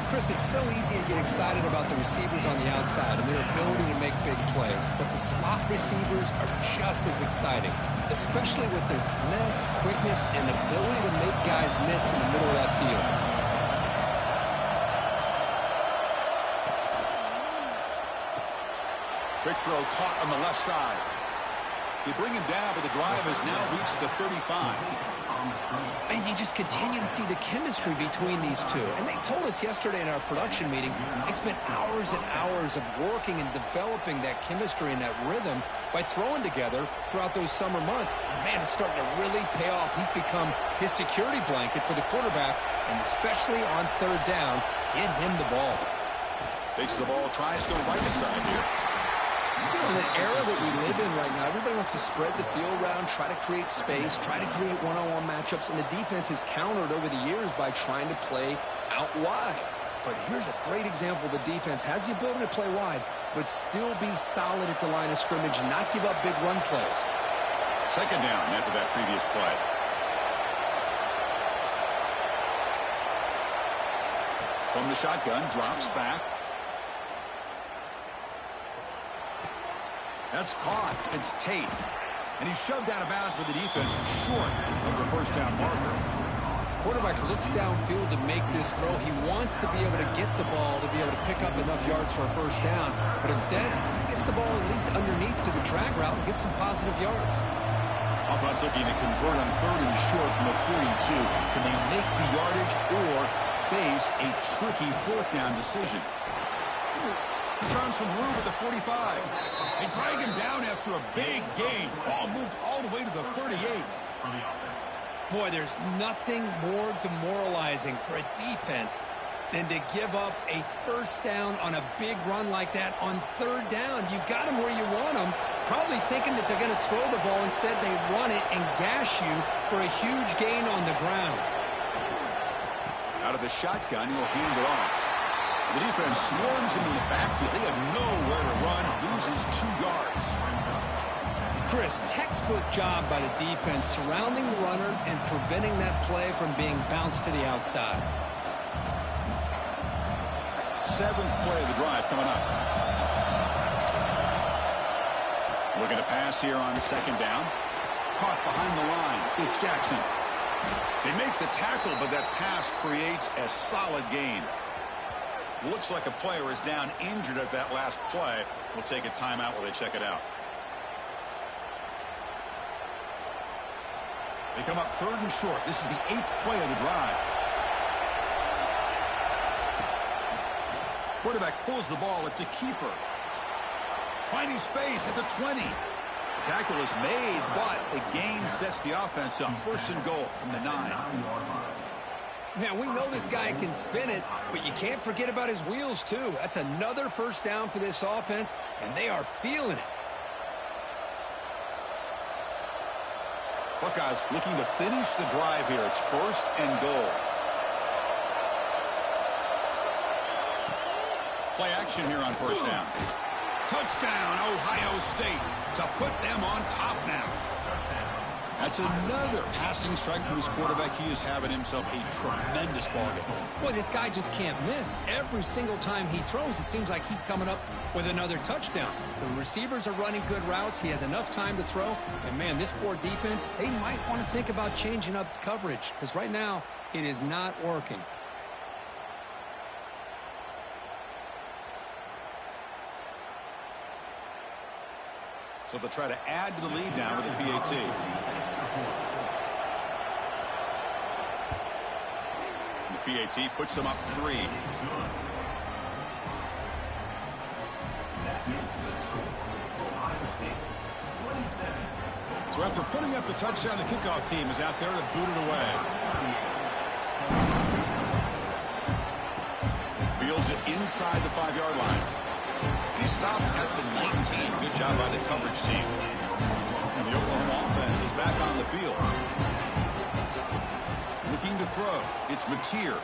Chris, it's so easy to get excited about the receivers on the outside and their ability to make big plays, but the slot receivers are just as exciting, especially with their finesse, quickness, and ability to make guys miss in the middle of that field. Quick throw caught on the left side. They bring him down, but the drive has now reached the 35. And you just continue to see the chemistry between these two. And they told us yesterday in our production meeting, they spent hours and hours of working and developing that chemistry and that rhythm by throwing together throughout those summer months. And man, it's starting to really pay off. He's become his security blanket for the quarterback, and especially on third down, get him the ball. Takes the ball, tries to right side here. You know, in the era that we live in right now, everybody wants to spread the field around, try to create space, try to create one-on-one matchups, and the defense has countered over the years by trying to play out wide. But here's a great example. The defense has the ability to play wide, but still be solid at the line of scrimmage and not give up big run plays. Second down after that previous play. From the shotgun, drops back. That's caught. It's Tate. And he's shoved out of bounds with the defense short of the first down marker. Quarterback looks downfield to make this throw. He wants to be able to get the ball to be able to pick up enough yards for a first down. But instead, he gets the ball at least underneath to the drag route and gets some positive yards. Offense looking to convert on third and short from the 42. Can they make the yardage or face a tricky fourth down decision? He's found some room at the 45. They drag him down after a big gain. Ball moved all the way to the 38. Boy, there's nothing more demoralizing for a defense than to give up a first down on a big run like that on third down. You've got them where you want them, probably thinking that they're going to throw the ball. Instead, they run it and gash you for a huge gain on the ground. Out of the shotgun, he'll hand it off. The defense swarms him in the backfield. They have nowhere to run, loses 2 yards. Chris, textbook job by the defense surrounding the runner and preventing that play from being bounced to the outside. 7th play of the drive coming up. Looking to pass here on second down. Caught behind the line. It's Jackson. They make the tackle, but that pass creates a solid gain. Looks like a player is down injured at that last play. We'll take a timeout while they check it out. They come up third and short. This is the 8th play of the drive. Quarterback pulls the ball. It's a keeper. Finding space at the 20. The tackle is made, but the gain sets the offense up. First and goal from the 9. Man, we know this guy can spin it, but you can't forget about his wheels, too. That's another first down for this offense, and they are feeling it. Buckeyes looking to finish the drive here. It's first and goal. Play action here on first down. Touchdown, Ohio State, to put them on top now. That's another passing strike from his quarterback. He is having himself a tremendous ball game. Boy, this guy just can't miss. Every single time he throws, it seems like he's coming up with another touchdown. The receivers are running good routes. He has enough time to throw. And, man, this poor defense, they might want to think about changing up coverage because right now it is not working. So they'll try to add to the lead now with the PAT. PAT puts them up 3. So after putting up the touchdown, the kickoff team is out there to boot it away. Fields it inside the 5-yard line. And he stopped at the 19. Good job by the coverage team. And the Oklahoma offense is back on the field. Looking to throw. It's Mateer.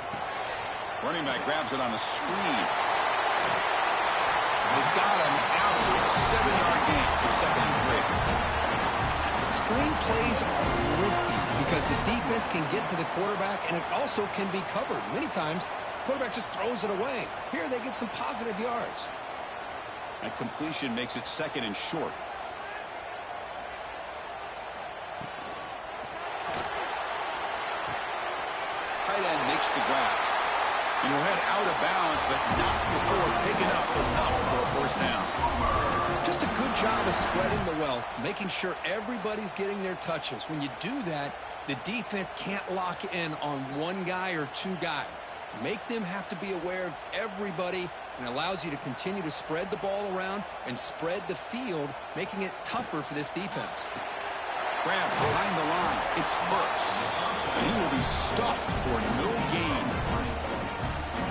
Running back grabs it on a screen. They've got him out for a 7-yard gain, so 2nd and 3. Screen plays are risky because the defense can get to the quarterback, and it also can be covered. Many times, the quarterback just throws it away. Here, they get some positive yards. That completion makes it 2nd and short. Tight end makes the grab. And he'll head out of bounds, but not before picking up enough for a 1st down. Just a good job of spreading the wealth, making sure everybody's getting their touches. When you do that, the defense can't lock in on one guy or 2 guys. Make them have to be aware of everybody, and allows you to continue to spread the ball around and spread the field, making it tougher for this defense. Grab behind the line. It's Burks. And he will be stuffed for no gain.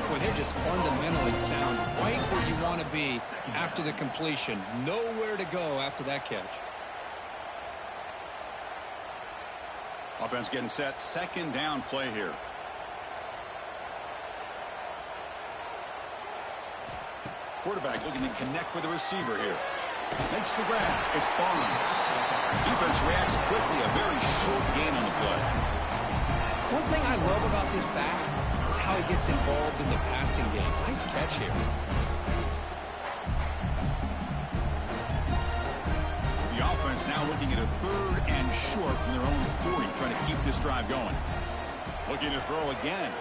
Boy, they're just fundamentally sound right where you want to be after the completion. Nowhere to go after that catch. Offense getting set. 2nd down play here. Quarterback looking to connect with the receiver here. Makes the grab. It's Barnes. Defense reacts quickly. A very short gain on the play. One thing I love about this back is how he gets involved in the passing game. Nice catch here. The offense now looking at a 3rd and short from their own 40, trying to keep this drive going. Looking to throw again.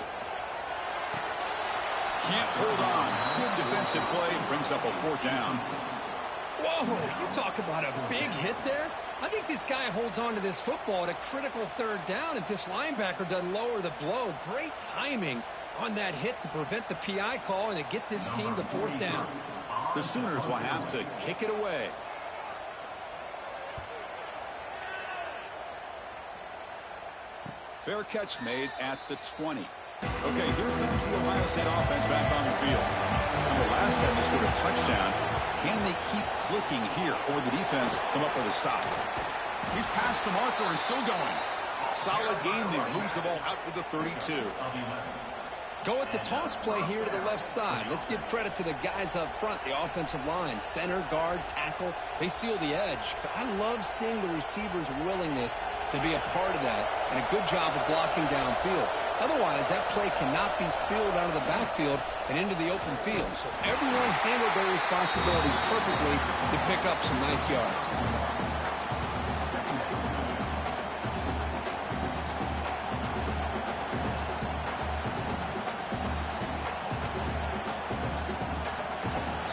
Can't hold on. Good defensive play. Brings up a 4th down. Whoa, you talk about a big hit there. I think this guy holds on to this football at a critical 3rd down if this linebacker doesn't lower the blow. Great timing on that hit to prevent the PI call and to get this team to 4th down. The Sooners will have to kick it away. Fair catch made at the 20. Okay, here comes the Ohio State offense back on the field. And the last time they scored a touchdown. Can they keep clicking here, or will the defense come up with a stop? He's past the marker and still going. Solid gain there. Moves the ball out to the 32. Go with the toss play here to the left side. Let's give credit to the guys up front, the offensive line, center, guard, tackle. They seal the edge. But I love seeing the receiver's willingness to be a part of that, and a good job of blocking downfield. Otherwise, that play cannot be spilled out of the backfield and into the open field. So everyone handled their responsibilities perfectly to pick up some nice yards.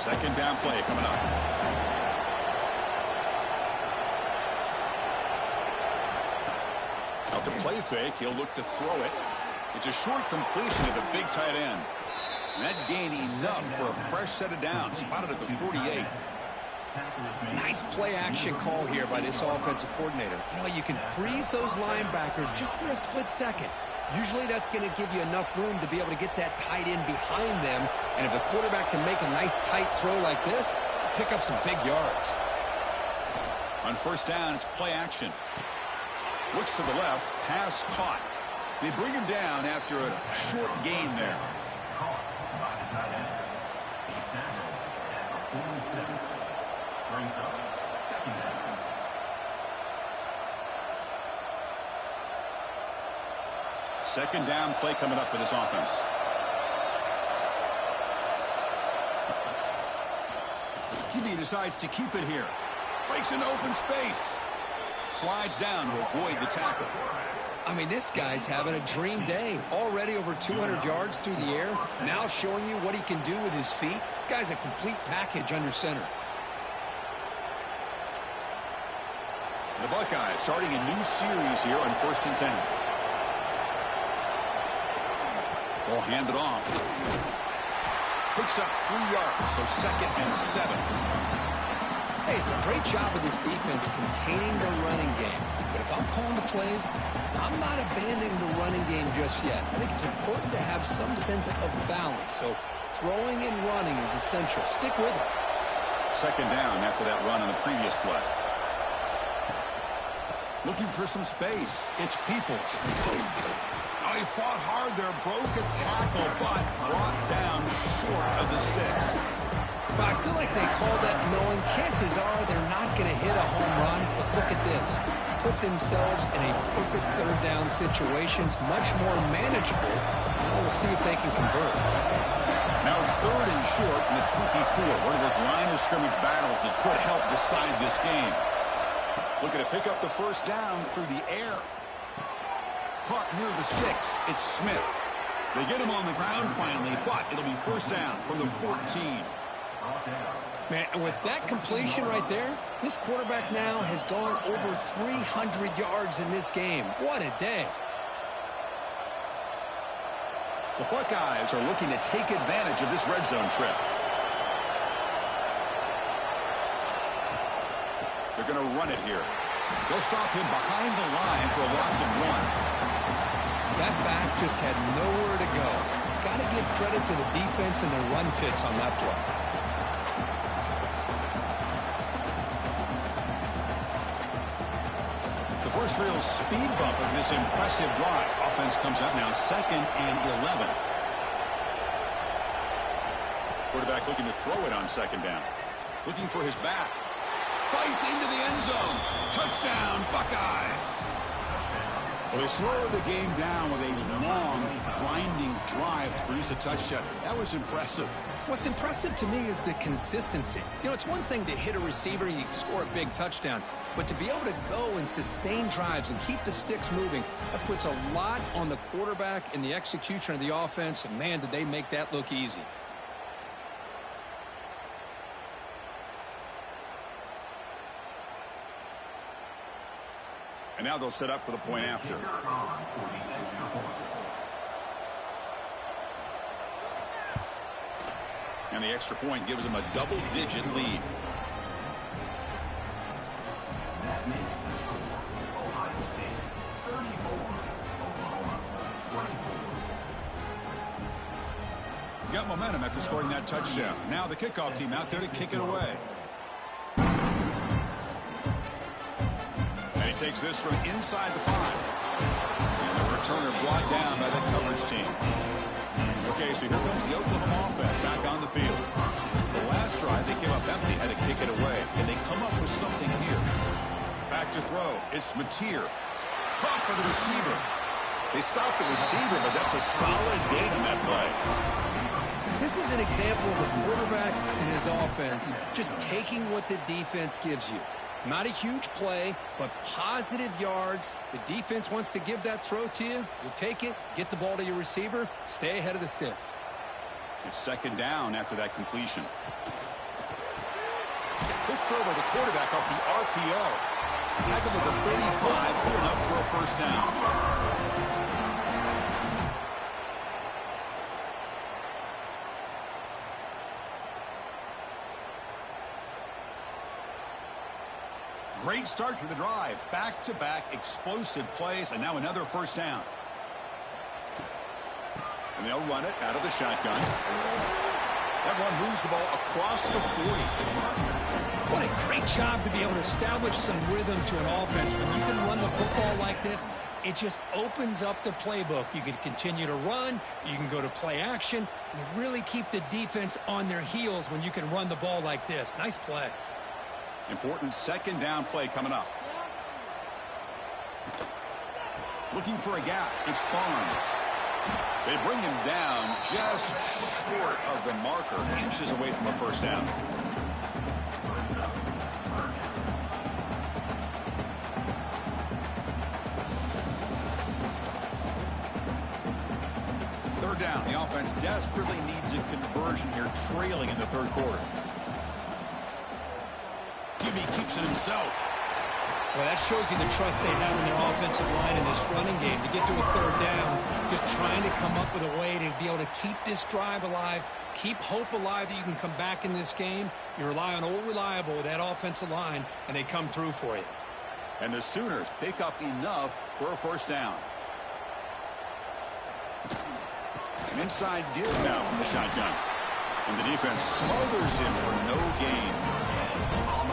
Second down play coming up. Out the play fake, he'll look to throw it. It's a short completion to the big tight end. And that gained enough for a fresh set of downs. Spotted at the 48. Nice play action call here by this offensive coordinator. You know, you can freeze those linebackers just for a split second. Usually that's going to give you enough room to be able to get that tight end behind them. And if the quarterback can make a nice tight throw like this, pick up some big yards. On 1st down, it's play action. Looks to the left, pass caught. They bring him down after a short gain there. Second down play coming up for this offense. He decides to keep it here. Breaks into open space. Slides down to avoid the tackle. I mean, this guy's having a dream day. Already over 200 yards through the air. Now showing you what he can do with his feet. This guy's a complete package under center. The Buckeyes starting a new series here on 1st and 10. Will hand it off. Picks up 3 yards, so 2nd and 7. Hey, it's a great job of this defense containing the running game. But if I'm calling the plays, I'm not abandoning the running game just yet. I think it's important to have some sense of balance. So throwing and running is essential. Stick with it. 2nd down after that run on the previous play. Looking for some space. It's Peoples. Oh, he fought hard there, broke a tackle, but brought down short of the sticks. Well, I feel like they called that knowing chances are they're not going to hit a home run. But look at this. Put themselves in a perfect 3rd down situation. It's much more manageable. Now we'll see if they can convert. Now it's 3rd and short in the 24. One of those line of scrimmage battles that could help decide this game. Looking to pick up the 1st down through the air. Caught near the sticks. It's Smith. They get him on the ground finally, but it'll be 1st down from the 14. Man, with that completion right there, this quarterback now has gone over 300 yards in this game. What a day. The Buckeyes are looking to take advantage of this red zone trip. They're going to run it here. They'll stop him behind the line for a loss of 1. That back just had nowhere to go. Got to give credit to the defense and the run fits on that play. The first real speed bump of this impressive drive. Offense comes up now 2nd and 11. Quarterback looking to throw it on 2nd down. Looking for his back. Fights into the end zone. Touchdown, Buckeyes. Well, they slowed the game down with a long, grinding drive to produce a touchdown. That was impressive. What's impressive to me is the consistency. You know, it's one thing to hit a receiver and you score a big touchdown, but to be able to go and sustain drives and keep the sticks moving, that puts a lot on the quarterback and the execution of the offense, and man, did they make that look easy. And now they'll set up for the point after. And the extra point gives them a double-digit lead. That makes the score Ohio State 34, Oklahoma 24. Got momentum after scoring that touchdown. Now the kickoff team out there to kick it away. And he takes this from inside the 5. And the returner brought down by the coverage team. Okay, so here comes the Oklahoma offense back on the field. The last drive, they came up empty, had to kick it away. And they come up with something here. Back to throw. It's Mateer. Caught by the receiver. They stopped the receiver, but that's a solid gain on that play. This is an example of a quarterback and his offense just taking what the defense gives you. Not a huge play, but positive yards. The defense wants to give that throw to you. You take it, get the ball to your receiver, stay ahead of the sticks. It's 2nd down after that completion. Quick throw by the quarterback off the RPO. Tackled at the 35, good enough for a 1st down. Great start to the drive. Back-to-back explosive plays, and now another 1st down. And they'll run it out of the shotgun. That one moves the ball across the 40. What a great job to be able to establish some rhythm to an offense. When you can run the football like this, it just opens up the playbook. You can continue to run. You can go to play action. You really keep the defense on their heels when you can run the ball like this. Nice play. Important 2nd down play coming up. Looking for a gap. It's Barnes. They bring him down just short of the marker, inches away from a 1st down. Third down. The offense desperately needs a conversion here, trailing in the 3rd quarter. He keeps it himself. Well, that shows you the trust they have in their offensive line in this running game. To get to a third down, just trying to come up with a way to be able to keep this drive alive, keep hope alive that you can come back in this game. You rely on old reliable with that offensive line, and they come through for you. And the Sooners pick up enough for a first down. An inside deal now from the shotgun. And the defense smothers him for no gain.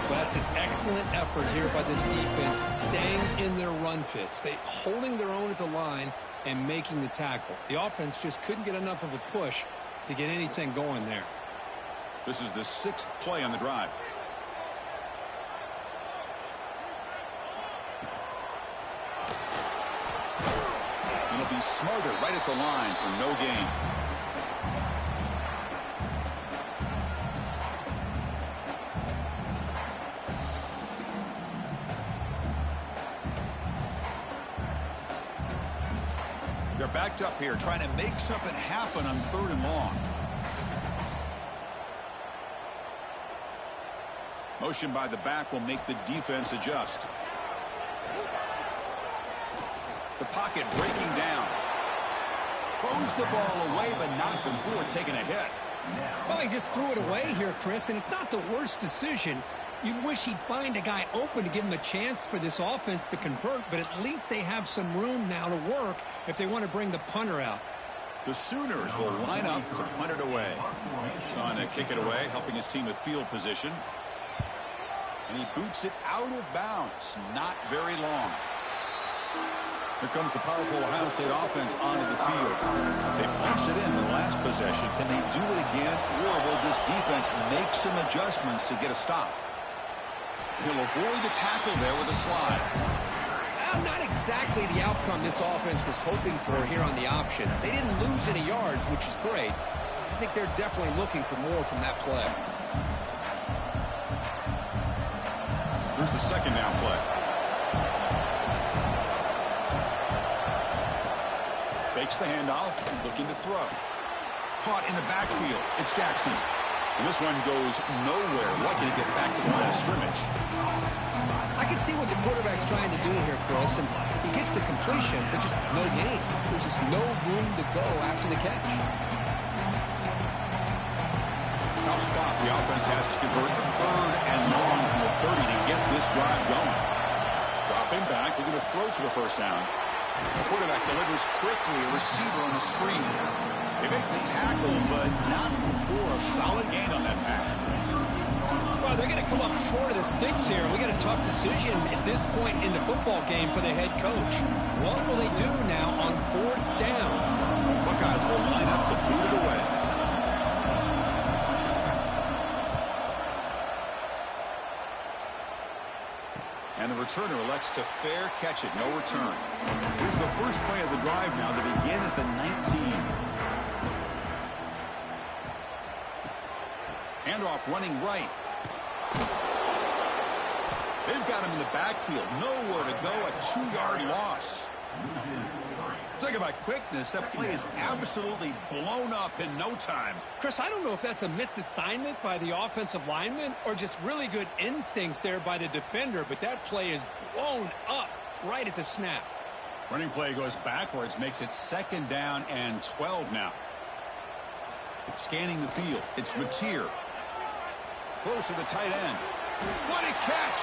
Well, that's an excellent effort here by this defense, staying in their run fits. They holding their own at the line and making the tackle. The offense just couldn't get enough of a push to get anything going there. This is the 6th play on the drive. And it'll be smothered right at the line for no gain. They're backed up here trying to make something happen on 3rd and long. Motion by the back will make the defense adjust. The pocket breaking down. Throws the ball away, but not before taking a hit. Well, he just threw it away here, Chris, and it's not the worst decision. You wish he'd find a guy open to give him a chance for this offense to convert, but at least they have some room now to work if they want to bring the punter out. The Sooners will line up to punt it away. He's on to kick it away, helping his team with field position. And he boots it out of bounds. Not very long. Here comes the powerful Ohio State offense onto the field. They punched it in the last possession. Can they do it again, or will this defense make some adjustments to get a stop? He'll avoid the tackle there with a slide. Not exactly the outcome this offense was hoping for here on the option. They didn't lose any yards, which is great. I think they're definitely looking for more from that play. Here's the 2nd down play. Fakes the handoff, looking to throw. Caught in the backfield. It's Jackson. And this one goes nowhere. Lucky to get back to the line of scrimmage. I can see what the quarterback's trying to do here, Chris, and he gets the completion, but just no gain. There's just no room to go after the catch. Top spot. The offense has to convert the 3rd and long from the 30 to get this drive going. Dropping back, looking to throw for the first down. The quarterback delivers quickly, a receiver on the screen. They make the tackle, but not before a solid gain on that pass. Well, they're going to come up short of the sticks here. We got a tough decision at this point in the football game for the head coach. What will they do now on 4th down? Buckeyes will line up to boot it away. And the returner elects to fair catch it. No return. Here's the first play of the drive now to begin at the 19. Handoff running right. They've got him in the backfield. Nowhere to go. A 2-yard loss. Talk about quickness. That play is absolutely blown up in no time. Chris, I don't know if that's a misassignment by the offensive lineman or just really good instincts there by the defender, but that play is blown up right at the snap. Running play goes backwards, makes it 2nd down and 12 now. Scanning the field. It's Mateer. Close to the tight end. What a catch!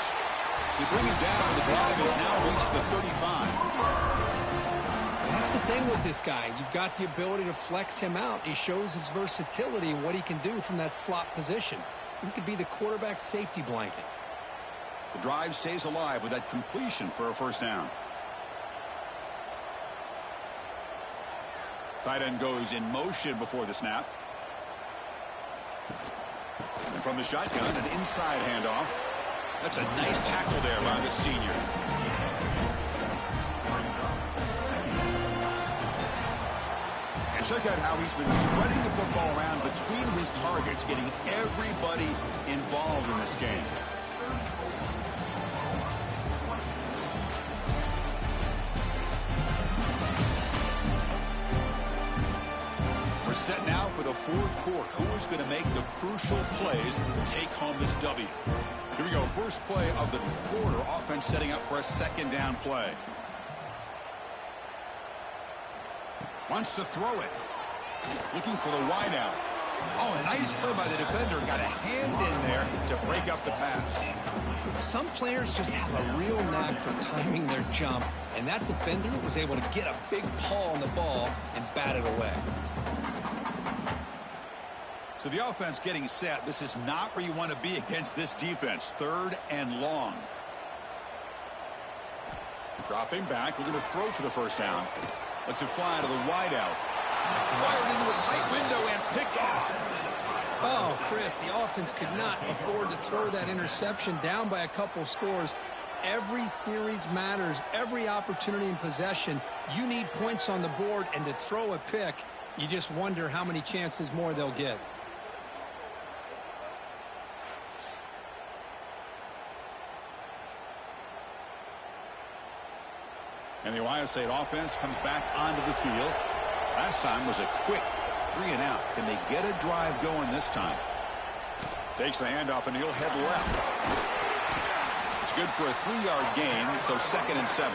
They bring him down. The drive has now reached the 35. That's the thing with this guy. You've got the ability to flex him out. He shows his versatility and what he can do from that slot position. He could be the quarterback's safety blanket. The drive stays alive with that completion for a first down. Tight end goes in motion before the snap. And from the shotgun, an inside handoff. That's a nice tackle there by the senior. And check out how he's been spreading the football around between his targets, getting everybody involved in this game. We're set now for the 4th quarter. Who is going to make the crucial plays to take home this W? Here we go. First play of the quarter. Offense setting up for a second down play. Wants to throw it. Looking for the wide out. Oh, nice play by the defender. Got a hand in there to break up the pass. Some players just have a real knack for timing their jump, and that defender was able to get a big paw on the ball and bat it away. So the offense getting set. This is not where you want to be against this defense. 3rd and long. Dropping back, looking to throw for the first down. Lets it fly to the wide out. Fired into a tight window and picked off. Oh, Chris, the offense could not afford to throw that interception down by a couple scores. Every series matters. Every opportunity in possession. You need points on the board, and to throw a pick, you just wonder how many chances more they'll get. And the Ohio State offense comes back onto the field. Last time was a quick 3 and out. Can they get a drive going this time? Takes the handoff and he'll head left. It's good for a 3-yard gain, so 2nd and 7.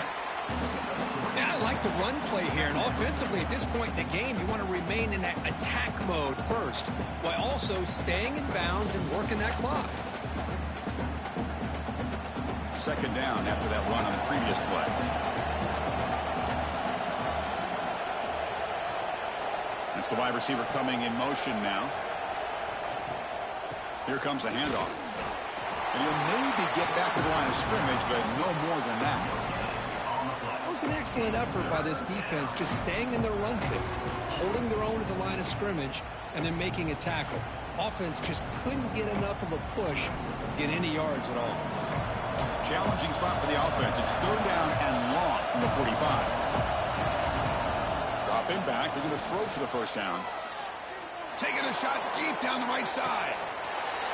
Yeah, I like the run play here. And offensively, at this point in the game, you want to remain in that attack mode first, while also staying in bounds and working that clock. 2nd down after that run on the previous play. That's the wide receiver coming in motion now. Here comes the handoff. And he'll maybe get back to the line of scrimmage, but no more than that. That was an excellent effort by this defense, just staying in their run fix, holding their own at the line of scrimmage, and then making a tackle. Offense just couldn't get enough of a push to get any yards at all. Challenging spot for the offense. It's 3rd down and long from the 45. Dropping back. They're going to throw for the first down. Taking a shot deep down the right side.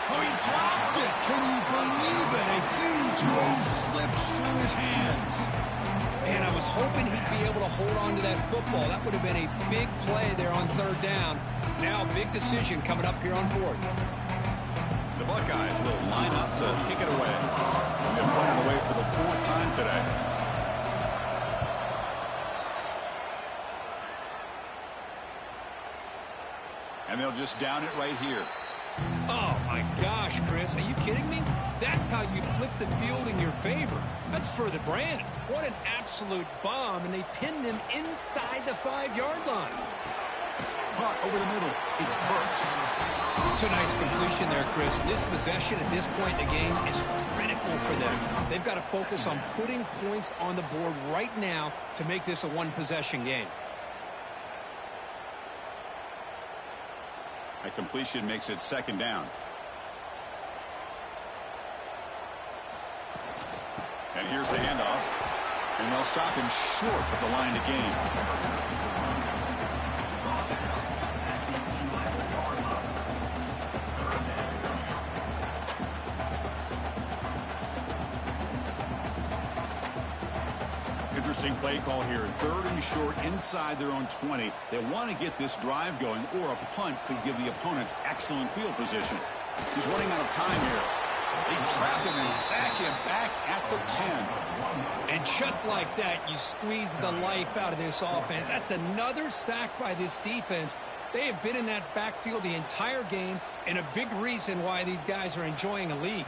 Oh, he dropped it. Can you believe it? A huge load slips through his hands. And I was hoping he'd be able to hold on to that football. That would have been a big play there on 3rd down. Now, big decision coming up here on 4th. The Buckeyes will line up to kick it away. They've put it away for the 4th time today. And they'll just down it right here. Oh, my gosh, Chris. Are you kidding me? That's how you flip the field in your favor. That's for the brand. What an absolute bomb, and they pinned him inside the 5-yard line. Caught over the middle. It's Burks. It's a nice completion there, Chris. This possession at this point in the game is critical for them. They've got to focus on putting points on the board right now to make this a one-possession game. That completion makes it 2nd down. And here's the handoff. And they'll stop him short of the line to gain. Interesting play call here. 3rd and short inside their own 20. They want to get this drive going, or a punt could give the opponents excellent field position. He's running out of time here. They trap him and sack him back at the 10. And just like that, you squeeze the life out of this offense. That's another sack by this defense. They have been in that backfield the entire game, and a big reason why these guys are enjoying a lead.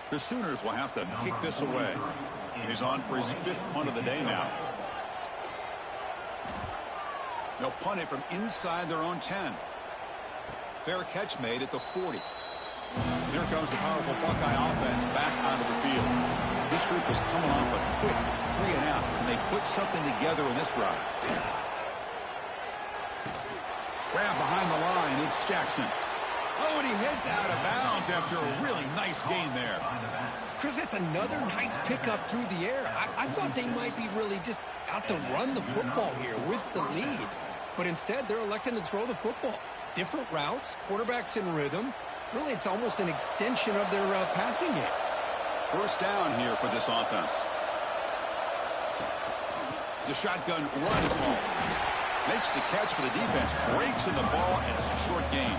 The Sooners will have to kick this away. And he's on for his 5th punt of the day now. They'll punt it from inside their own 10. Fair catch made at the 40. Here comes the powerful Buckeye offense back onto the field. This group is coming off a quick 3 and out. Can they put something together in this drive? Grab behind the line. It's Jackson. Oh, and he heads out of bounds after a really nice gain there. Chris, that's another nice pickup through the air. I thought they might be really just out to run the football here with the lead. But instead, they're electing to throw the football. Different routes, quarterbacks in rhythm. Really, it's almost an extension of their passing game. 1st down here for this offense. It's a shotgun run call. Makes the catch, but the defense breaks in the ball, and it's a short gain.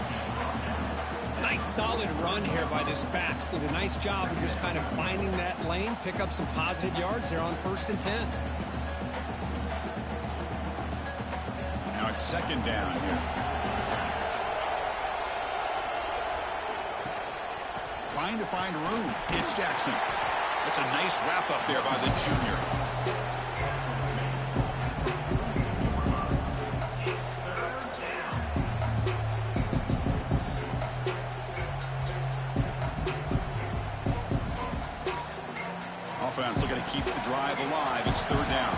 Nice solid run here by this back. Did a nice job of just kind of finding that lane, pick up some positive yards there on 1st and 10. Now it's 2nd down here. Trying to find room. It's Jackson. That's a nice wrap up there by the junior. Offense looking to keep the drive alive. It's 3rd down.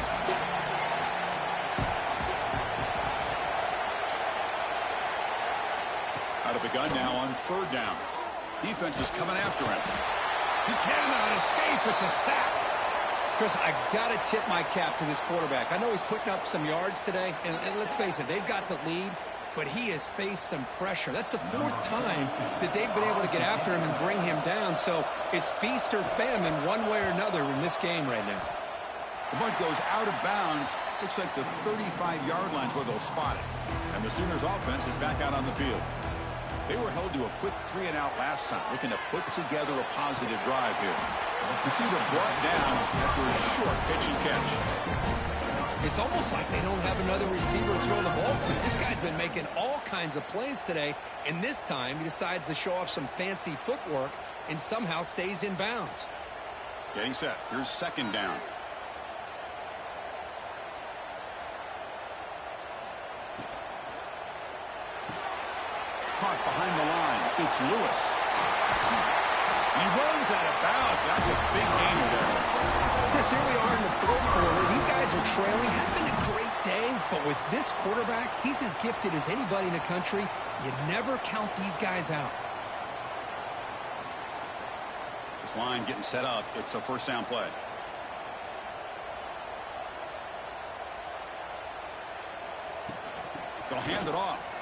Out of the gun now on 3rd down. Defense is coming after him. He cannot escape. It's a sack. Chris, I got to tip my cap to this quarterback. I know he's putting up some yards today, and let's face it, they've got the lead, but he has faced some pressure. That's the 4th time that they've been able to get after him and bring him down, so it's feast or famine one way or another in this game right now. The punt goes out of bounds. Looks like the 35-yard line's where they'll spot it. And the Sooners offense is back out on the field. They were held to a quick 3-and-out last time, looking to put together a positive drive here. Receiver brought down after a short pitch and catch. It's almost like they don't have another receiver to throw the ball to. This guy's been making all kinds of plays today, and this time he decides to show off some fancy footwork and somehow stays in bounds. Getting set. Here's 2nd down. Caught behind the line. It's Lewis. He runs out of bounds. That's a big gainer there. Chris, here we are in the 4th quarter. These guys are trailing. Hadn't been a great day, but with this quarterback, he's as gifted as anybody in the country. You never count these guys out. This line getting set up. It's a 1st down play. They'll hand it off.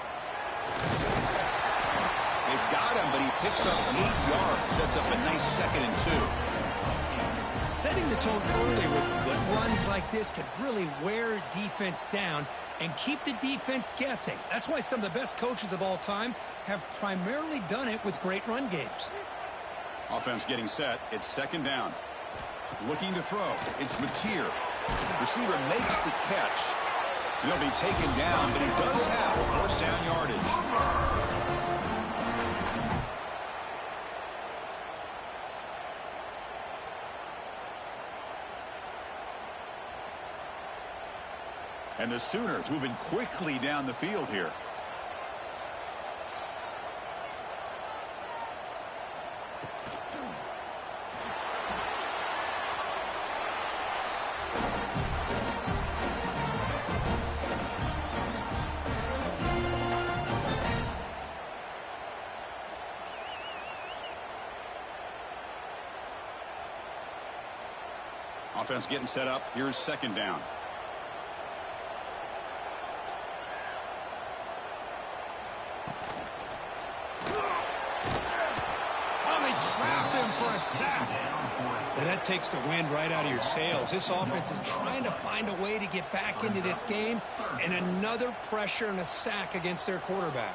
They've got him, but he picks up 8 yards. Sets up a nice 2nd and 2. Setting the tone early with good runs like this can really wear defense down and keep the defense guessing. That's why some of the best coaches of all time have primarily done it with great run games. Offense getting set. It's 2nd down. Looking to throw. It's Mateer. Receiver makes the catch. He'll be taken down, but he does have 1st down yardage. And the Sooners moving quickly down the field here. Offense getting set up. Here's 2nd down. Trapped him for a sack. And that takes the wind right out of your sails. This offense is trying to find a way to get back into this game, and another pressure and a sack against their quarterback.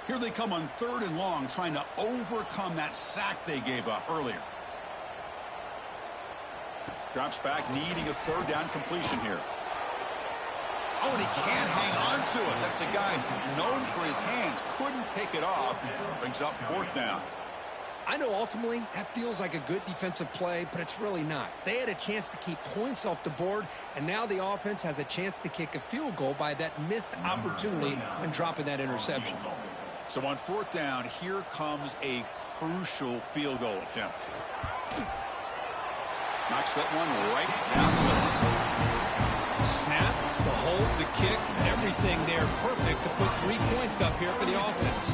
Here they come on 3rd and long, trying to overcome that sack they gave up earlier. Drops back, needing a 3rd down completion here. Oh, and he can't hang on to it. That's a guy known for his hands. Couldn't pick it off. Brings up 4th down. I know ultimately that feels like a good defensive play, but it's really not. They had a chance to keep points off the board, and now the offense has a chance to kick a field goal by that missed opportunity and dropping that interception. So on 4th down, here comes a crucial field goal attempt. Knocks that one right down the middle. Snap, the hold, the kick, everything there perfect to put 3 points up here for the offense.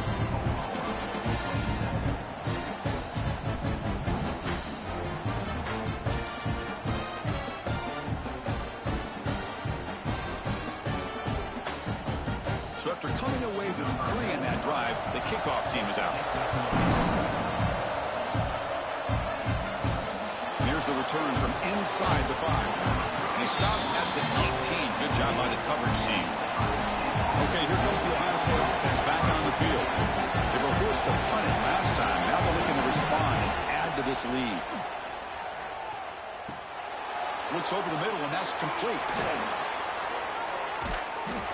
So after coming away with 3 in that drive, the kickoff team is out. Here's the return from inside the 5. And he stopped at the 19. Good job by the coverage team. Okay, here comes the Ohio State offense back on the field. They were forced to punt it last time. Now they're looking to respond and add to this lead. Looks over the middle, and that's complete.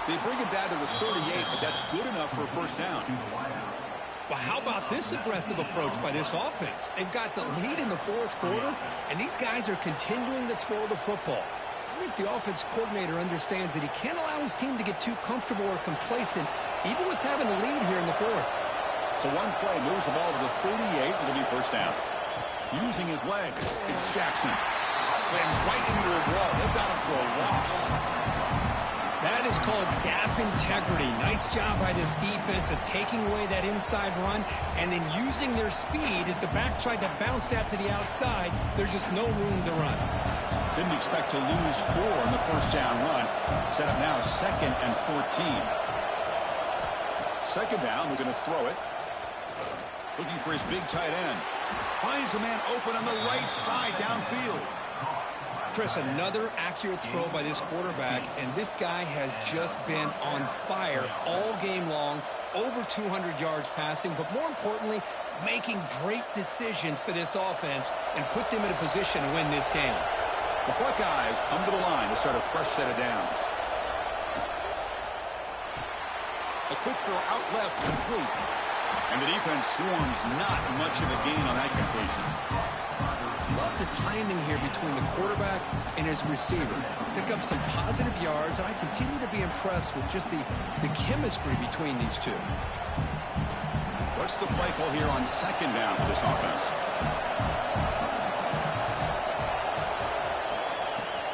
They bring it down to the 38, but that's good enough for a first down. Well, how about this aggressive approach by this offense? They've got the lead in the fourth quarter, and these guys are continuing to throw the football. I think the offense coordinator understands that he can't allow his team to get too comfortable or complacent, even with having a lead here in the fourth. So one play moves the ball to the 38. It'll be first down. Using his legs, it's Jackson. Slams right into a wall. They've got him for a loss. That is called gap integrity. Nice job by this defense of taking away that inside run and then using their speed as the back tried to bounce that to the outside. There's just no room to run. Didn't expect to lose 4 in the first down run. Set up now 2nd and 14. Second down, we're going to throw it. Looking for his big tight end. Finds a man open on the right side downfield. Chris, another accurate throw by this quarterback, and this guy has just been on fire all game long, over 200 yards passing, but more importantly, making great decisions for this offense and put them in a position to win this game. The Buckeyes come to the line to start a fresh set of downs. A quick throw out left, complete. And the defense swarms, not much of a gain on that completion. Love the timing here between the quarterback and his receiver. Pick up some positive yards, and I continue to be impressed with just the chemistry between these two. What's the play call here on second down for this offense?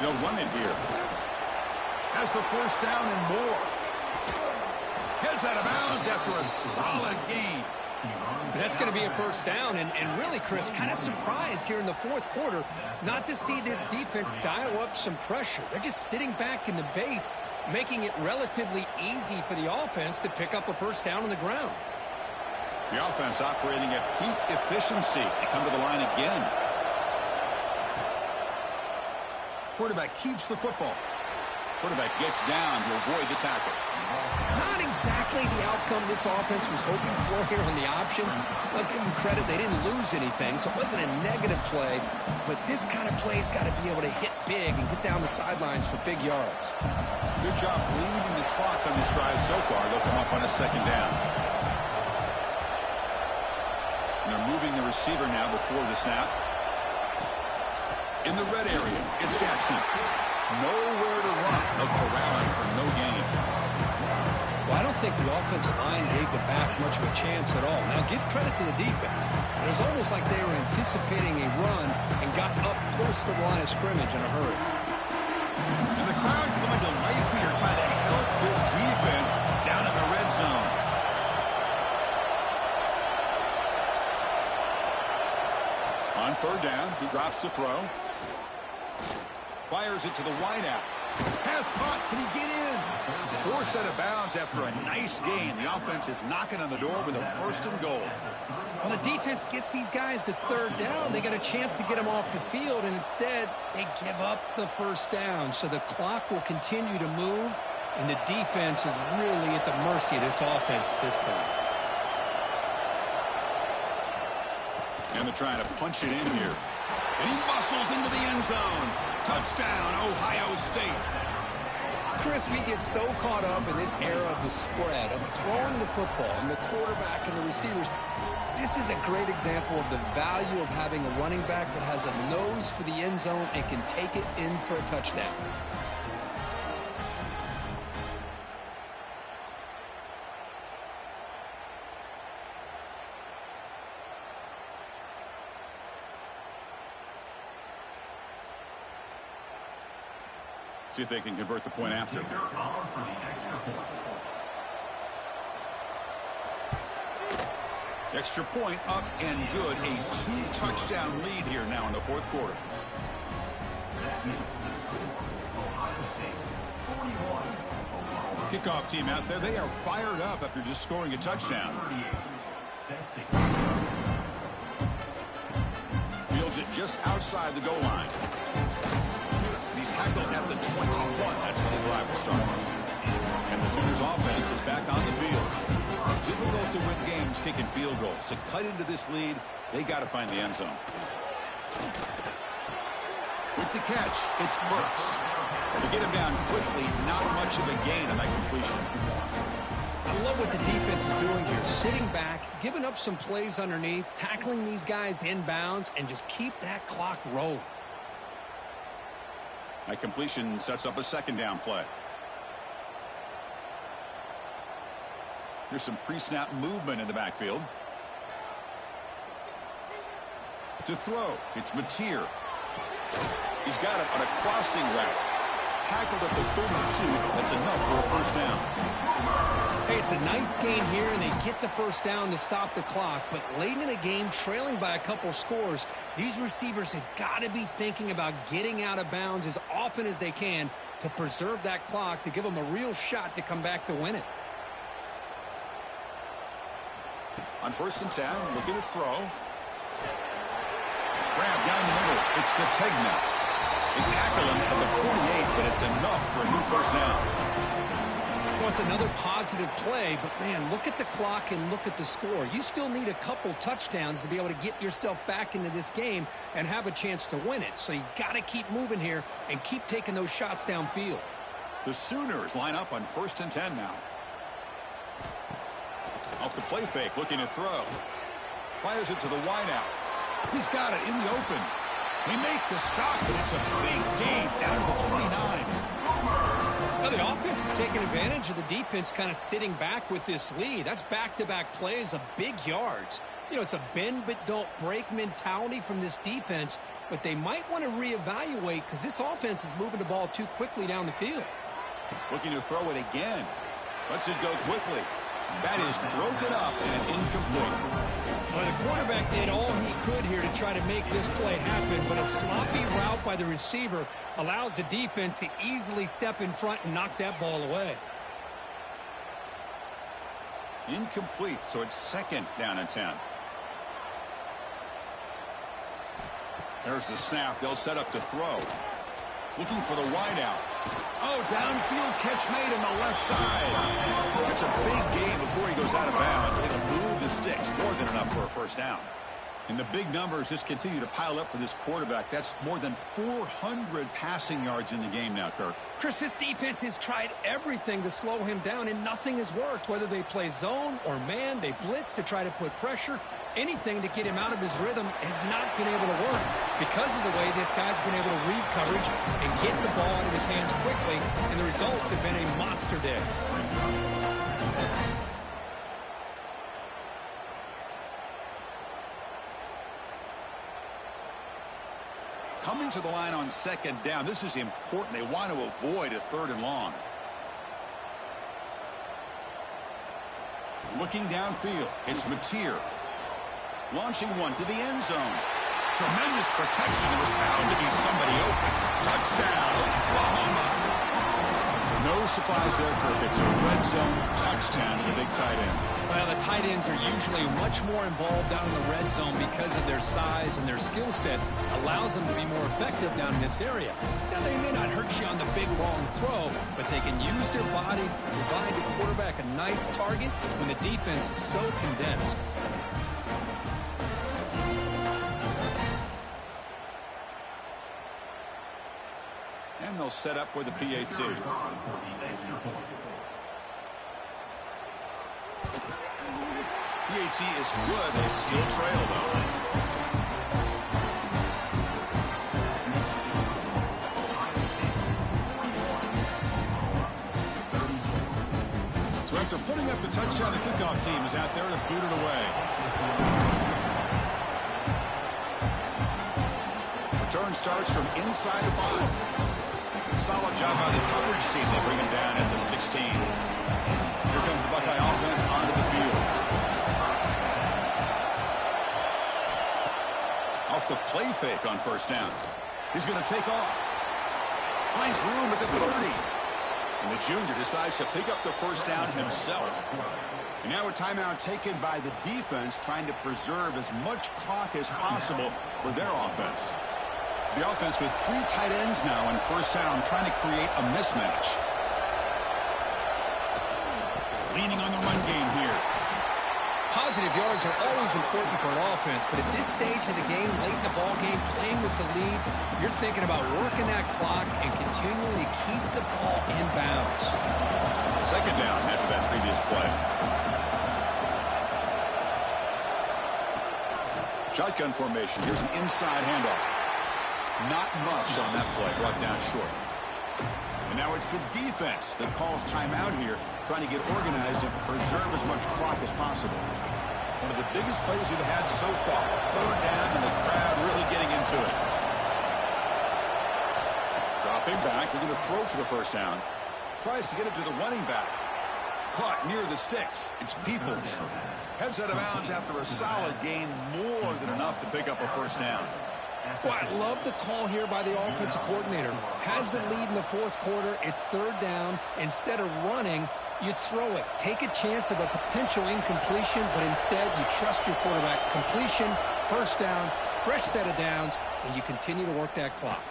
They'll run it here. Has the first down and more. Heads out of bounds after a solid gain. That's going to be a first down, and really, Chris, kind of surprised here in the fourth quarter not to see this defense dial up some pressure. They're just sitting back in the base, making it relatively easy for the offense to pick up a first down on the ground. The offense operating at peak efficiency. They come to the line again. Quarterback keeps the football. Quarterback gets down to avoid the tackle. Not exactly the outcome this offense was hoping for here on the option. I'll give them credit, they didn't lose anything, so it wasn't a negative play. But this kind of play's got to be able to hit big and get down the sidelines for big yards. Good job leaving the clock on this drive so far. They'll come up on a second down. And they're moving the receiver now before the snap. In the red area, it's Jackson. Nowhere to run. They'll corral him for no gain. Well, I don't think the offensive line gave the back much of a chance at all. Now, give credit to the defense. It was almost like they were anticipating a run and got up close to the line of scrimmage in a hurry. And the crowd coming to life here trying to help this defense down in the red zone. On third down, he drops to throw. Fires it to the wideout. Pass caught. Can he get in? 4 set of bounds after a nice gain. The offense is knocking on the door with a first and goal. Well, the defense gets these guys to third down. They got a chance to get them off the field, and instead they give up the first down. So the clock will continue to move, and the defense is really at the mercy of this offense at this point. And they're trying to punch it in here. And he muscles into the end zone. Touchdown, Ohio State. Chris, we get so caught up in this era of the spread, of throwing the football, and the quarterback and the receivers. This is a great example of the value of having a running back that has a nose for the end zone and can take it in for a touchdown. See if they can convert the point after. Extra point up and good. A 2-touchdown lead here now in the fourth quarter. That makes the score Ohio State 41, Oklahoma Kickoff team out there, they are fired up after just scoring a touchdown. 38. Set to Fields it just outside the goal line. He's tackled at the 21. That's where the drive will start. And the Sooners offense is back on the field. Difficult to win games kicking field goals. To cut into this lead, they got to find the end zone. With the catch, it's Burks. To get him down quickly, not much of a gain on that completion. I love what the defense is doing here. Sitting back, giving up some plays underneath, tackling these guys inbounds, and just keep that clock rolling. That completion sets up a second down play. Here's some pre-snap movement in the backfield. To throw, it's Mateer. He's got it on a crossing route. Tackled at the 32. That's enough for a first down. Hey, it's a nice gain here, and they get the first down to stop the clock. But late in a game, trailing by a couple scores, these receivers have got to be thinking about getting out of bounds as often as they can to preserve that clock, to give them a real shot to come back to win it. On 1st and 10, looking to throw. Grab down the middle. It's Sategna. They tackle him at the 48, but it's enough for a new first down. Well, it's another positive play, but, man, look at the clock and look at the score. You still need a couple touchdowns to be able to get yourself back into this game and have a chance to win it. So you got to keep moving here and keep taking those shots downfield. The Sooners line up on 1st and 10 now. Off the play fake, looking to throw. Fires it to the wideout. He's got it in the open. They make the stop, and it's a big gain down to the 29. Now the offense is taking advantage of the defense kind of sitting back with this lead. That's back-to-back plays of big yards. You know, it's a bend but don't break mentality from this defense, but they might want to reevaluate because this offense is moving the ball too quickly down the field. Looking to throw it again. Lets it go quickly. That is broken up and incomplete. Well, the quarterback did all he could here to try to make this play happen, but a sloppy route by the receiver allows the defense to easily step in front and knock that ball away. Incomplete, so it's 2nd down and 10. There's the snap. They'll set up to throw. Looking for the wideout. Oh, downfield catch made on the left side. That's a big gain before he goes out of bounds. It'll move the sticks, more than enough for a first down. And the big numbers just continue to pile up for this quarterback. That's more than 400 passing yards in the game now, Kirk. Chris, this defense has tried everything to slow him down, and nothing has worked. Whether they play zone or man, they blitz to try to put pressure. Anything to get him out of his rhythm has not been able to work because of the way this guy's been able to read coverage and get the ball out of his hands quickly, and the results have been a monster day. Coming to the line on 2nd down. This is important. They want to avoid a 3rd and long. Looking downfield. It's Mateer. Launching one to the end zone. Tremendous protection. There was bound to be somebody open. Touchdown, Oklahoma. No surprise there, Kirk. It's a red zone touchdown to the big tight end. Well, the tight ends are usually much more involved down in the red zone because of their size, and their skill set allows them to be more effective down in this area. Now, they may not hurt you on the big, long throw, but they can use their bodies to provide the quarterback a nice target when the defense is so condensed. And they'll set up for the PAT. PAT is good. They still trail, though. So after putting up the touchdown, the kickoff team is out there to boot it away. Return starts from inside the 5. Solid job by the coverage team. They bring him down at the 16. Here comes the Buckeye offense onto the field. Off the play fake on 1st down. He's going to take off. Finds room at the 30. And the junior decides to pick up the first down himself. And now a timeout taken by the defense, trying to preserve as much clock as possible for their offense. The offense with 3 tight ends now in first down, trying to create a mismatch. Leaning on the run game here. Positive yards are always important for an offense, but at this stage of the game, late in the ball game, playing with the lead, you're thinking about working that clock and continually keep the ball in bounds. Second down after that previous play. Shotgun formation. Here's an inside handoff. Not much on that play, brought down short. And now it's the defense that calls timeout here, trying to get organized and preserve as much clock as possible. One of the biggest plays we've had so far. Third down and the crowd really getting into it. Dropping back, they're going to throw for the first down. Tries to get it to the running back. Caught near the sticks. It's Peoples. Heads out of bounds after a solid gain, more than enough to pick up a first down. Well, I love the call here by the offensive coordinator. Has the lead in the fourth quarter. It's third down. Instead of running, you throw it. Take a chance of a potential incompletion, but instead you trust your quarterback. Completion, first down, fresh set of downs, and you continue to work that clock.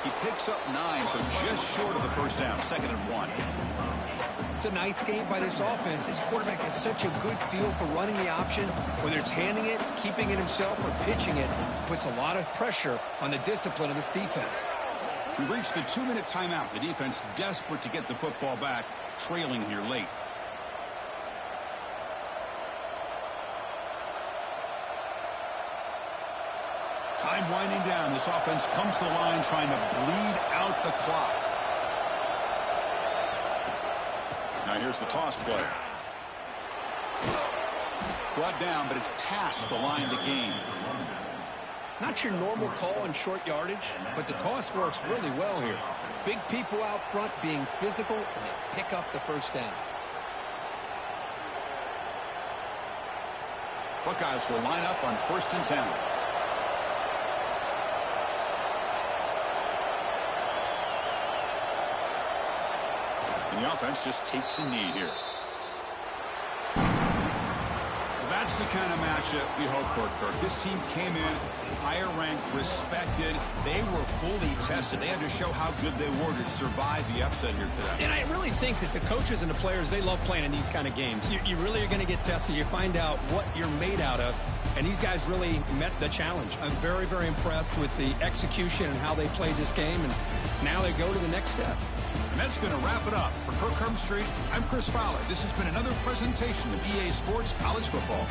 He picks up 9, so just short of the first down, 2nd and 1. It's a nice game by this offense. This quarterback has such a good feel for running the option. Whether it's handing it, keeping it himself, or pitching it, puts a lot of pressure on the discipline of this defense. We've reached the 2-minute timeout. The defense desperate to get the football back, trailing here late. Time winding down. This offense comes to the line trying to bleed out the clock. Now here's the toss play. Brought down, but it's past the line to gain. Not your normal call on short yardage, but the toss works really well here. Big people out front being physical, and they pick up the first down. Buckeyes will line up on 1st and 10. And the offense just takes a knee here. That's the kind of matchup we hope for, Kirk. This team came in higher ranked, respected. They were fully tested. They had to show how good they were to survive the upset here today. And I really think that the coaches and the players, they love playing in these kind of games. You really are going to get tested. You find out what you're made out of. And these guys really met the challenge. I'm very, very impressed with the execution and how they played this game. And now they go to the next step. And that's going to wrap it up. For Kirk Herbstreit, I'm Chris Fowler. This has been another presentation of EA Sports College Football.